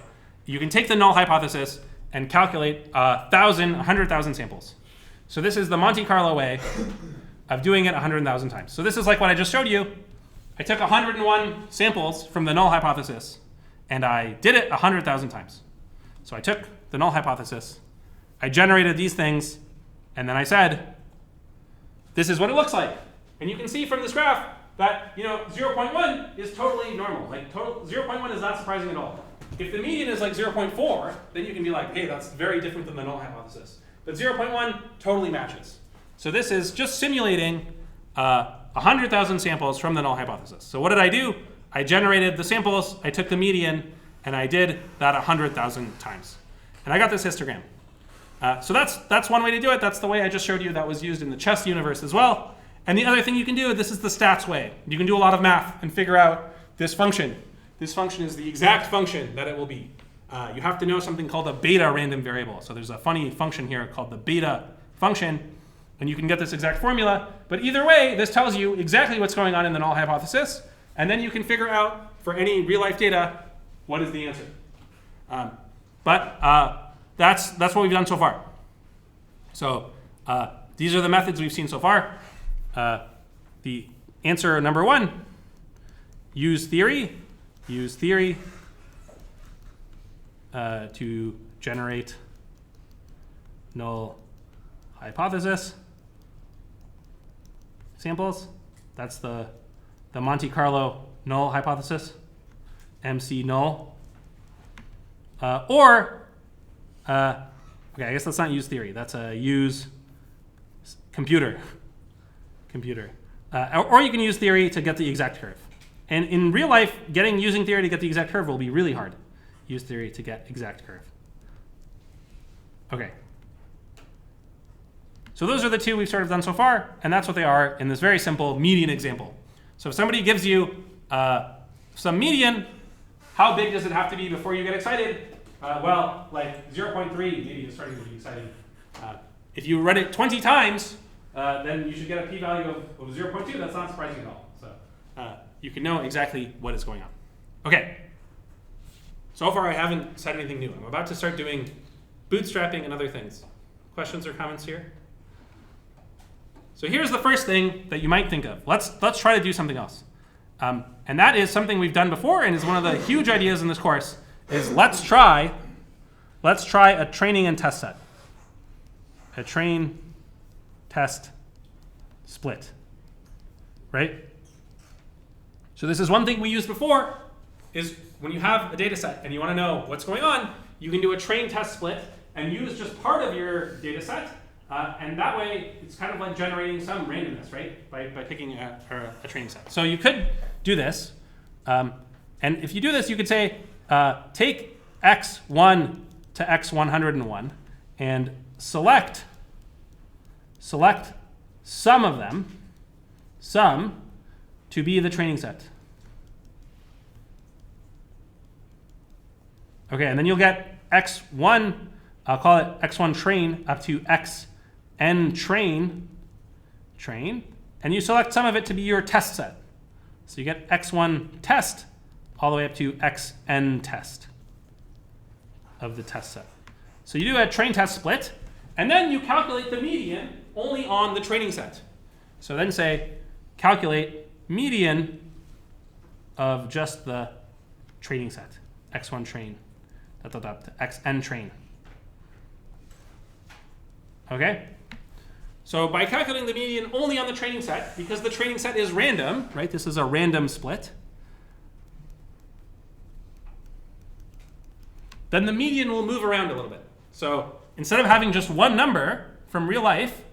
You can take the null hypothesis and calculate 100,000 samples. So this is the Monte Carlo way of doing it 100,000 times. So this is like what I just showed you. I took 101 samples from the null hypothesis, and I did it 100,000 times. So I took the null hypothesis, I generated these things, and then I said, this is what it looks like. And you can see from this graph that 0.1 is totally normal. Like 0.1 is not surprising at all. If the median is like 0.4, then you can be like, hey, that's very different than the null hypothesis. But 0.1 totally matches. So this is just simulating 100,000 samples from the null hypothesis. So what did I do? I generated the samples, I took the median, and I did that 100,000 times. And I got this histogram. So that's one way to do it. That's the way I just showed you that was used in the chess universe as well. And the other thing you can do, this is the stats way. You can do a lot of math and figure out this function. This function is the exact function that it will be. You have to know something called a beta random variable. So there's a funny function here called the beta function, and you can get this exact formula. But either way, this tells you exactly what's going on in the null hypothesis, and then you can figure out for any real-life data what is the answer. That's what we've done so far. So these are the methods we've seen so far. The answer number 1, use theory to generate null hypothesis samples. That's the Monte Carlo null hypothesis, MC null. Okay, I guess that's not use theory. That's a use computer. Or you can use theory to get the exact curve. And in real life, using theory to get the exact curve will be really hard. Use theory to get exact curve. Okay. So those are the two we've sort of done so far, and that's what they are in this very simple median example. So if somebody gives you some median, how big does it have to be before you get excited? Well, like 0.3 maybe is starting to be exciting. If you run it 20 times, then you should get a p-value of 0.2. That's not surprising at all. So you can know exactly what is going on. Okay. So far, I haven't said anything new. I'm about to start doing bootstrapping and other things. Questions or comments here? So here's the first thing that you might think of. Let's try to do something else. And that is something we've done before and is one of the huge ideas in this course, is let's try a training and test set. A train, test, split, right? So this is one thing we used before, is when you have a data set and you want to know what's going on, you can do a train, test, split, and use just part of your data set. And that way, it's kind of like generating some randomness, right? By picking a training set. So you could do this. And if you do this, you could say, take x1 to x101 and select some of them, to be the training set. Okay, and then you'll get x1, I'll call it x1 train up to xn train, and you select some of it to be your test set. So you get x1 test all the way up to xn test of the test set. So you do a train test split, and then you calculate the median only on the training set. So then say, calculate median of just the training set, x1 train, to xn train. Okay? So by calculating the median only on the training set, because the training set is random, right? This is a random split. Then the median will move around a little bit. So instead of having just one number from real life,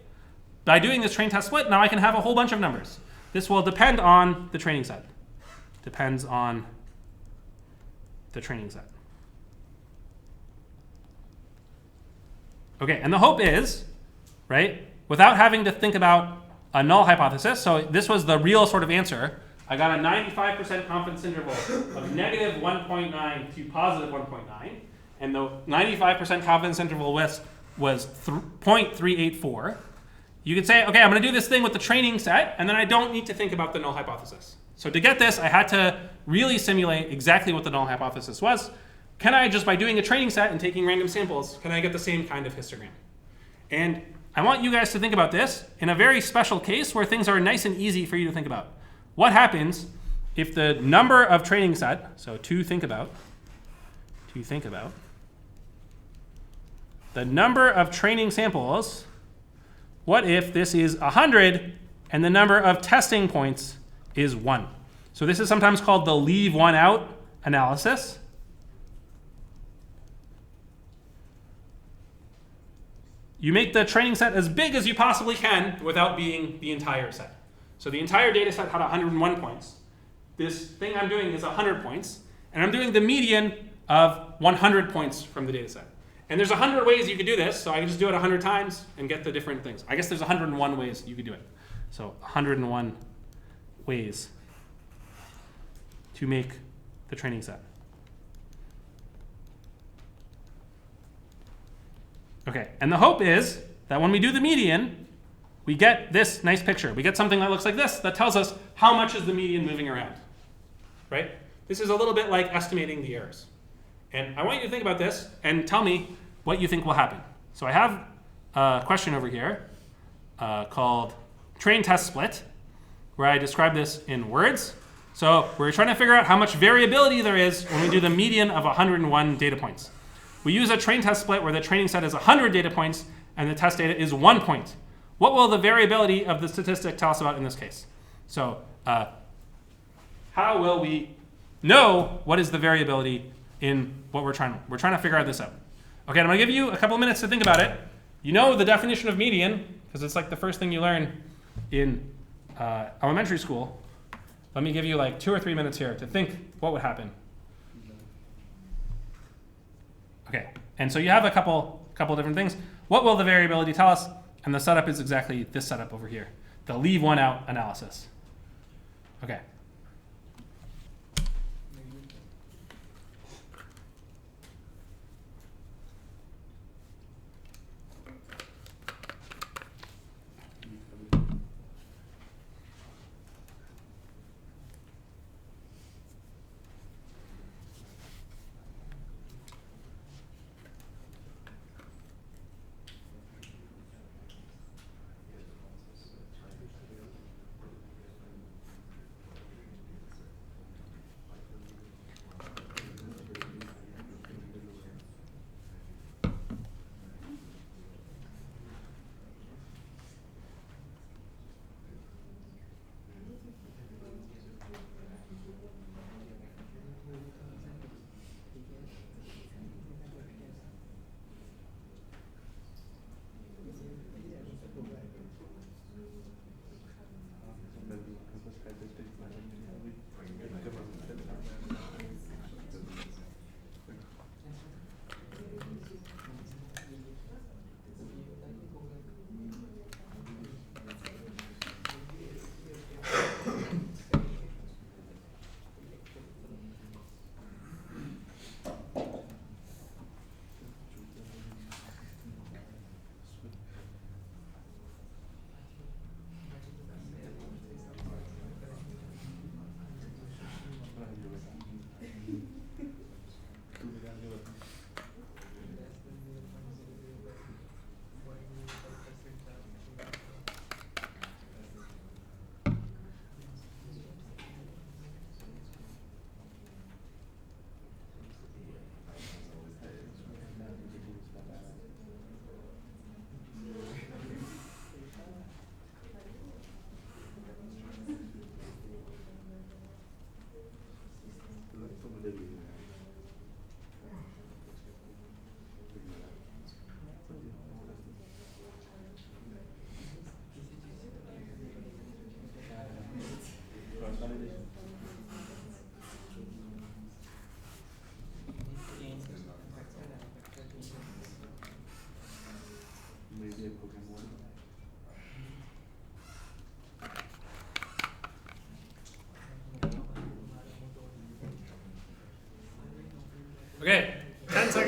by doing this train test split, now I can have a whole bunch of numbers. This will depend on the training set. Depends on the training set. Okay, and the hope is, right, without having to think about a null hypothesis. So this was the real sort of answer. I got a 95% confidence interval of negative 1.9 to positive 1.9. And the 95% confidence interval was 0.384. You could say, okay, I'm going to do this thing with the training set, and then I don't need to think about the null hypothesis. So to get this, I had to really simulate exactly what the null hypothesis was. Can I, just by doing a training set and taking random samples, can I get the same kind of histogram? And I want you guys to think about this in a very special case where things are nice and easy for you to think about. What happens if the number of training set, so to think about, the number of training samples, what if this is 100 and the number of testing points is 1? So this is sometimes called the leave one out analysis. You make the training set as big as you possibly can without being the entire set. So the entire data set had 101 points. This thing I'm doing is 100 points, and I'm doing the median of 100 points from the data set. And there's 100 ways you could do this, so I can just do it 100 times and get the different things. I guess there's 101 ways you could do it. So 101 ways to make the training set. Okay, and the hope is that when we do the median, we get this nice picture. We get something that looks like this that tells us how much is the median moving around, right? This is a little bit like estimating the errors. And I want you to think about this and tell me what you think will happen. So I have a question over here called train test split, where I describe this in words. So we're trying to figure out how much variability there is when we do the median of 101 data points. We use a train test split where the training set is 100 data points and the test data is 1 point. What will the variability of the statistic tell us about in this case? So how will we know what is the variability in what we're trying to figure out this out? Okay, I'm going to give you a couple of minutes to think about it. You know the definition of median, because it's like the first thing you learn in elementary school. Let me give you like 2 or 3 minutes here to think what would happen. Okay, and so you have a couple different things. What will the variability tell us? And the setup is exactly this setup over here, the leave one out analysis. Okay.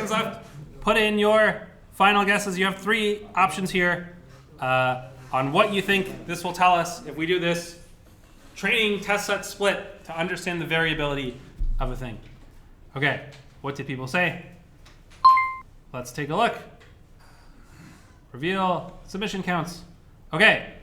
seconds left. Put in your final guesses. You have 3 options here on what you think this will tell us if we do this training test set split to understand the variability of a thing. Okay, what did people say? Let's take a look. Reveal submission counts. Okay,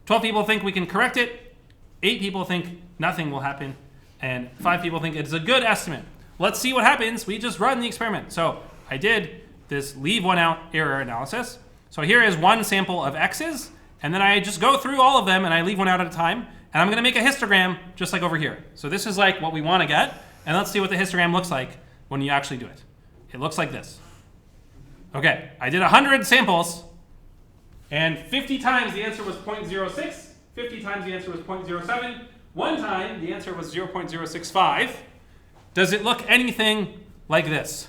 12 people think we can correct it. 8 people think nothing will happen. And 5 people think it's a good estimate. Let's see what happens. We just run the experiment. So I did this leave one out error analysis. So here is one sample of x's. And then I just go through all of them and I leave one out at a time. And I'm going to make a histogram just like over here. So this is like what we want to get. And let's see what the histogram looks like when you actually do it. It looks like this. Okay, I did 100 samples. And 50 times the answer was 0.06. 50 times the answer was 0.07. One time the answer was 0.065. Does it look anything like this?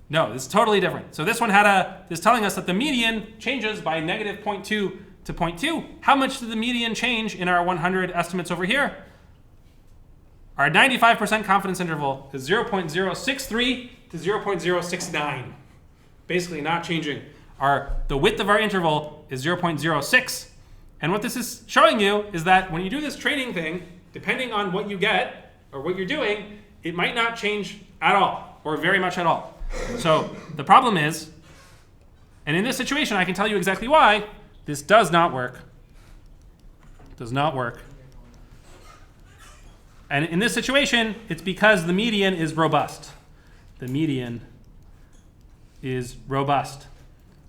No, this is totally different. So this one is telling us that the median changes by negative 0.2 to 0.2. How much did the median change in our 100 estimates over here? Our 95% confidence interval is 0.063 to 0.069. Basically not changing. The width of our interval is 0.06. And what this is showing you is that when you do this training thing, depending on what you get or what you're doing, it might not change at all or very much at all. So the problem is, and in this situation, I can tell you exactly why, this does not work. It does not work. And in this situation, it's because the median is robust. The median is robust.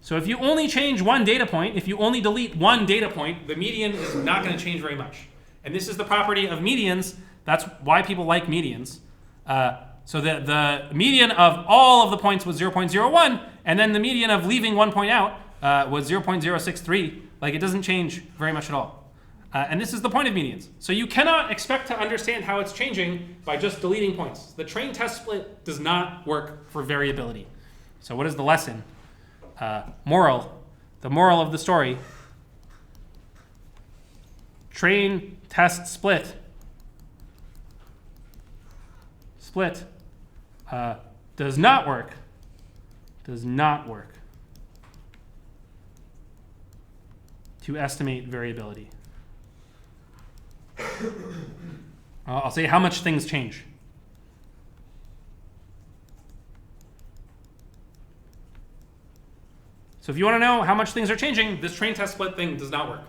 So if you only change one data point, if you only delete one data point, the median is not going to change very much. And this is the property of medians. That's why people like medians. So the median of all of the points was 0.01, and then the median of leaving one point out was 0.063. Like, it doesn't change very much at all. And this is the point of medians. So you cannot expect to understand how it's changing by just deleting points. The train test split does not work for variability. So what is the lesson? Moral. The moral of the story. Train test split. Does not work. Does not work to estimate variability. I'll say how much things change. So if you want to know how much things are changing, this train test split thing does not work.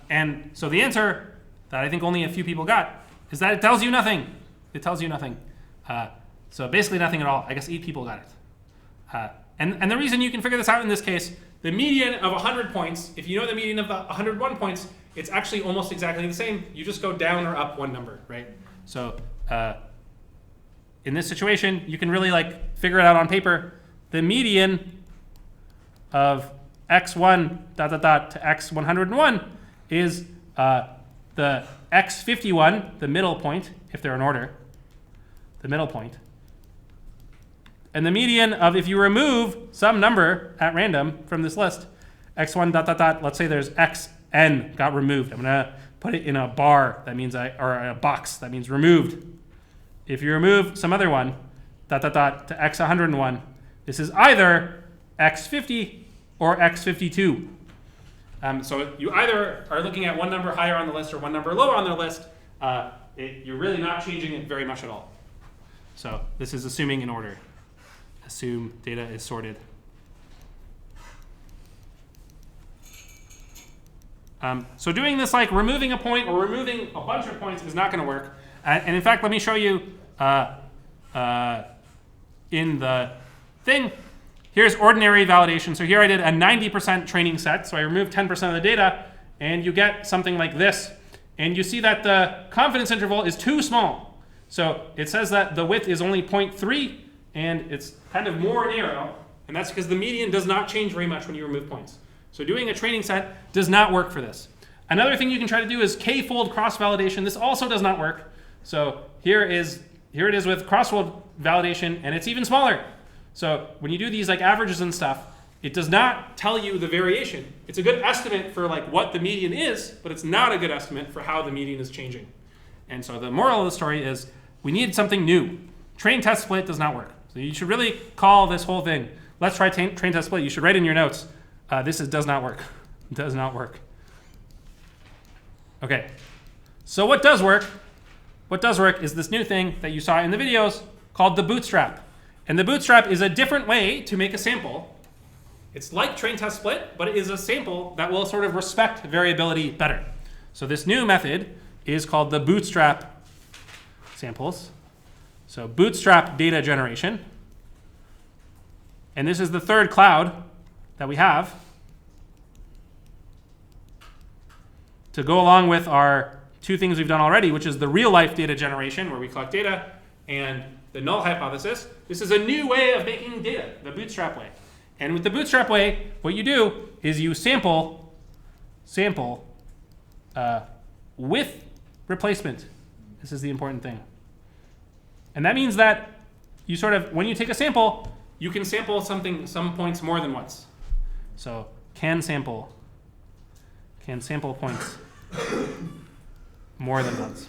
And so the answer that I think only a few people got is that it tells you nothing. It tells you nothing. So basically nothing at all. I guess 8 people got it. And the reason you can figure this out in this case, the median of 100 points, if you know the median of the 101 points, it's actually almost exactly the same. You just go down or up one number, right? So in this situation, you can really figure it out on paper. The median of x1 ... to x101 is the x51, the middle point, if they're in order, the middle point. And the median of, if you remove some number at random from this list, x1 ... let's say there's xn got removed. I'm going to put it in a bar, that means or a box, that means removed. If you remove some other one, ... to x101, this is either x50 or x52. So you either are looking at one number higher on the list or one number lower on the list. You're really not changing it very much at all. So this is assuming in order. Assume data is sorted. So doing this removing a point or removing a bunch of points is not going to work. And in fact, let me show you in the thing. Here's ordinary validation. So here I did a 90% training set. So I removed 10% of the data, and you get something like this. And you see that the confidence interval is too small. So it says that the width is only 0.3, and it's kind of more narrow. And that's because the median does not change very much when you remove points. So doing a training set does not work for this. Another thing you can try to do is k-fold cross-validation. This also does not work. So here it is with cross-fold validation, and it's even smaller. So when you do these averages and stuff, it does not tell you the variation. It's a good estimate for what the median is, but it's not a good estimate for how the median is changing. And so the moral of the story is we need something new. Train test split does not work. So you should really call this whole thing, let's try train test split. You should write in your notes, does not work. Does not work. Okay, so what does work? What does work is this new thing that you saw in the videos called the Bootstrap. And the Bootstrap is a different way to make a sample. It's like train test split, but it is a sample that will sort of respect variability better. So this new method is called the Bootstrap samples. So Bootstrap data generation. And this is the third cloud that we have to go along with our two things we've done already, which is the real life data generation, where we collect data, and the null hypothesis. This is a new way of making data, the Bootstrap way. And with the Bootstrap way, what you do is you sample with replacement. This is the important thing. And that means that you sort of, when you take a sample, you can sample some points more than once. So can sample points more than once.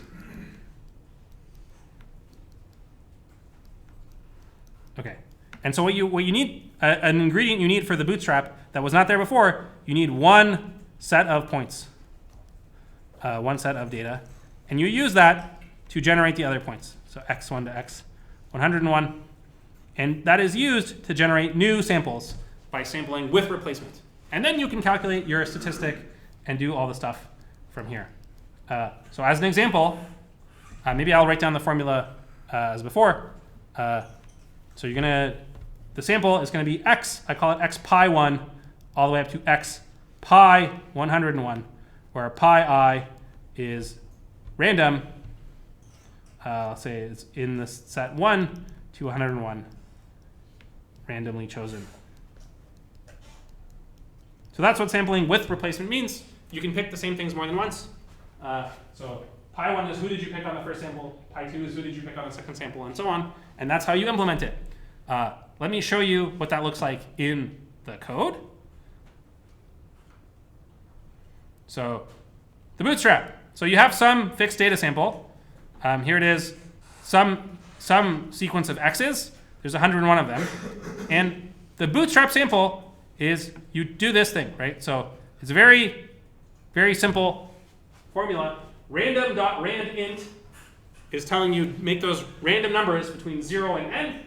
Okay. And so what you need, an ingredient you need for the Bootstrap that was not there before, you need one set of points, one set of data, and you use that to generate the other points. So x1 to x101, and that is used to generate new samples by sampling with replacement. And then you can calculate your statistic and do all the stuff from here. So as an example, maybe I'll write down the formula as before. So the sample is going to be x, I call it x pi 1, all the way up to x pi 101, where pi I is random. I'll say it's in the set 1 to 101, randomly chosen. So that's what sampling with replacement means. You can pick the same things more than once. So pi 1 is who did you pick on the first sample, pi 2 is who did you pick on the second sample, and so on. And that's how you implement it. Let me show you what that looks like in the code. So the Bootstrap. So you have some fixed data sample. Here it is, some sequence of x's. There's 101 of them. And the Bootstrap sample is you do this thing, right? So it's a very, very simple formula. Random.randint is telling you make those random numbers between 0 and n,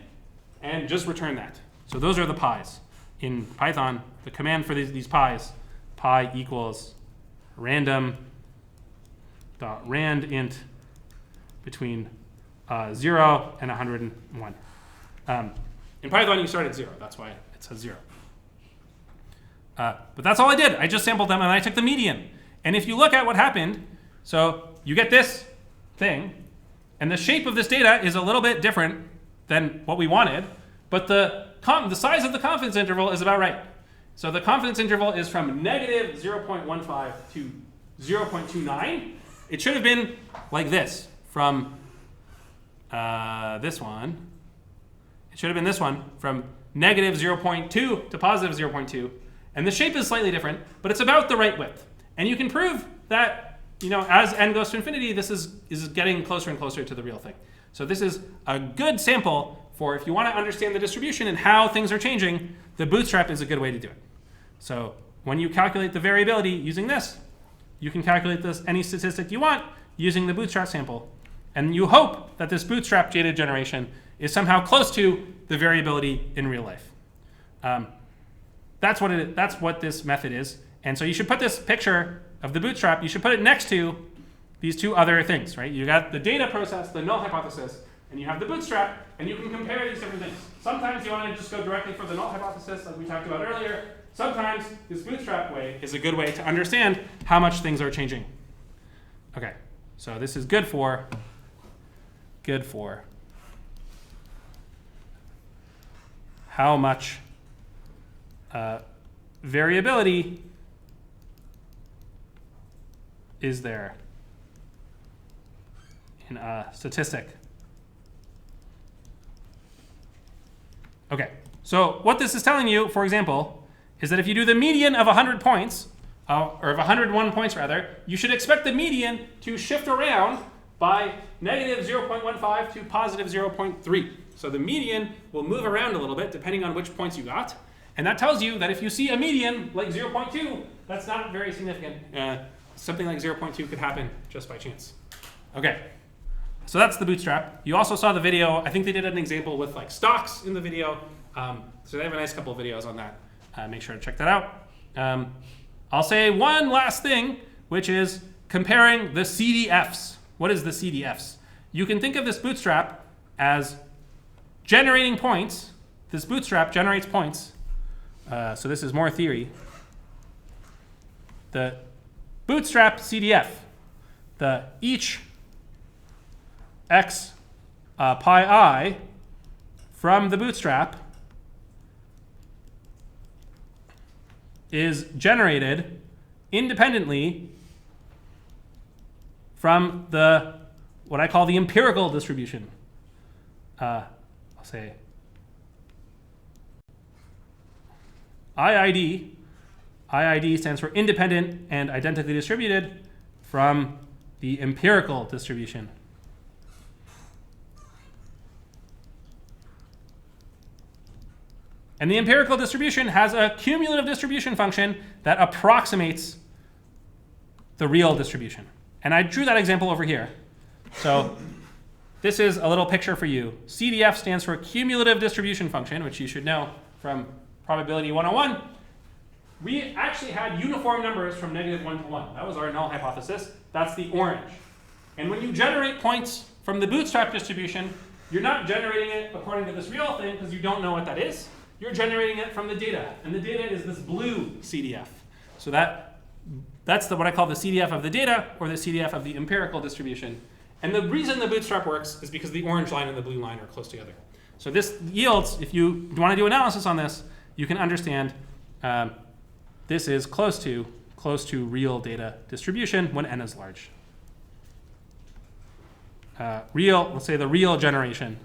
and just return that. So those are the pi's. In Python, the command for these pi's, pi equals random.randint between 0 and 101. In Python, you start at 0. That's why it says 0. But that's all I did. I just sampled them, and I took the median. And if you look at what happened, so you get this thing, and the shape of this data is a little bit different than what we wanted, but the size of the confidence interval is about right. So the confidence interval is from negative 0.15 to 0.29. It should have been like this from this one. It should have been this one from negative 0.2 to positive 0.2. And the shape is slightly different, but it's about the right width. And you can prove that, as n goes to infinity, this is getting closer and closer to the real thing. So this is a good sample for if you want to understand the distribution and how things are changing, the Bootstrap is a good way to do it. So when you calculate the variability using this, you can calculate any statistic you want using the Bootstrap sample. And you hope that this Bootstrap data generation is somehow close to the variability in real life. That's what this method is. And so you should put this picture of the Bootstrap, you should put it next to these two other things, right? You got the data process, the null hypothesis, and you have the Bootstrap, and you can compare these different things. Sometimes you want to just go directly for the null hypothesis, like we talked about earlier. Sometimes this Bootstrap way is a good way to understand how much things are changing. Okay, so this is good for how much variability is there in a statistic. Okay, so what this is telling you, for example, is that if you do the median of 100 points, or of 101 points rather, you should expect the median to shift around by negative 0.15 to positive 0.3. So the median will move around a little bit depending on which points you got. And that tells you that if you see a median like 0.2, that's not very significant. Something like 0.2 could happen just by chance. Okay, so that's the Bootstrap. You also saw the video. I think they did an example with like stocks in the video. So they have a nice couple of videos on that. Make sure to check that out. I'll say one last thing, which is comparing the CDFs. What is the CDFs? You can think of this Bootstrap as generating points. This Bootstrap generates points. So this is more theory. The Bootstrap CDF, each x pi I from the Bootstrap is generated independently from what I call the empirical distribution. I'll say IID. IID stands for independent and identically distributed from the empirical distribution. And the empirical distribution has a cumulative distribution function that approximates the real distribution. And I drew that example over here. So this is a little picture for you. CDF stands for cumulative distribution function, which you should know from probability 101. We actually had uniform numbers from -1 to 1. That was our null hypothesis. That's the orange. And when you generate points from the Bootstrap distribution, you're not generating it according to this real thing because you don't know what that is. You're generating it from the data. And the data is this blue CDF. So that's what I call the CDF of the data, or the CDF of the empirical distribution. And the reason the Bootstrap works is because the orange line and the blue line are close together. So this yields, if you want to do analysis on this, you can understand this is close to real data distribution when n is large. Let's say the real generation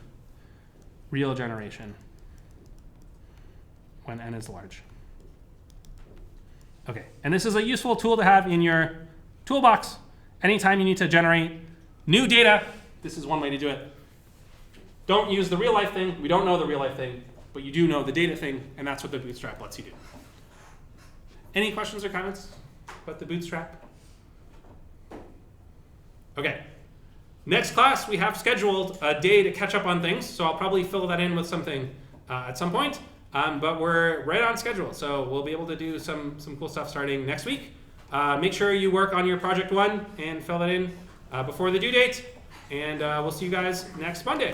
when n is large. Okay, and this is a useful tool to have in your toolbox. Anytime you need to generate new data, this is one way to do it. Don't use the real life thing. We don't know the real life thing, but you do know the data thing, and that's what the Bootstrap lets you do. Any questions or comments about the Bootstrap? Okay. Next class, we have scheduled a day to catch up on things, so I'll probably fill that in with something at some point. But we're right on schedule, so we'll be able to do some cool stuff starting next week. Make sure you work on your project 1 and fill that in before the due date, and we'll see you guys next Monday.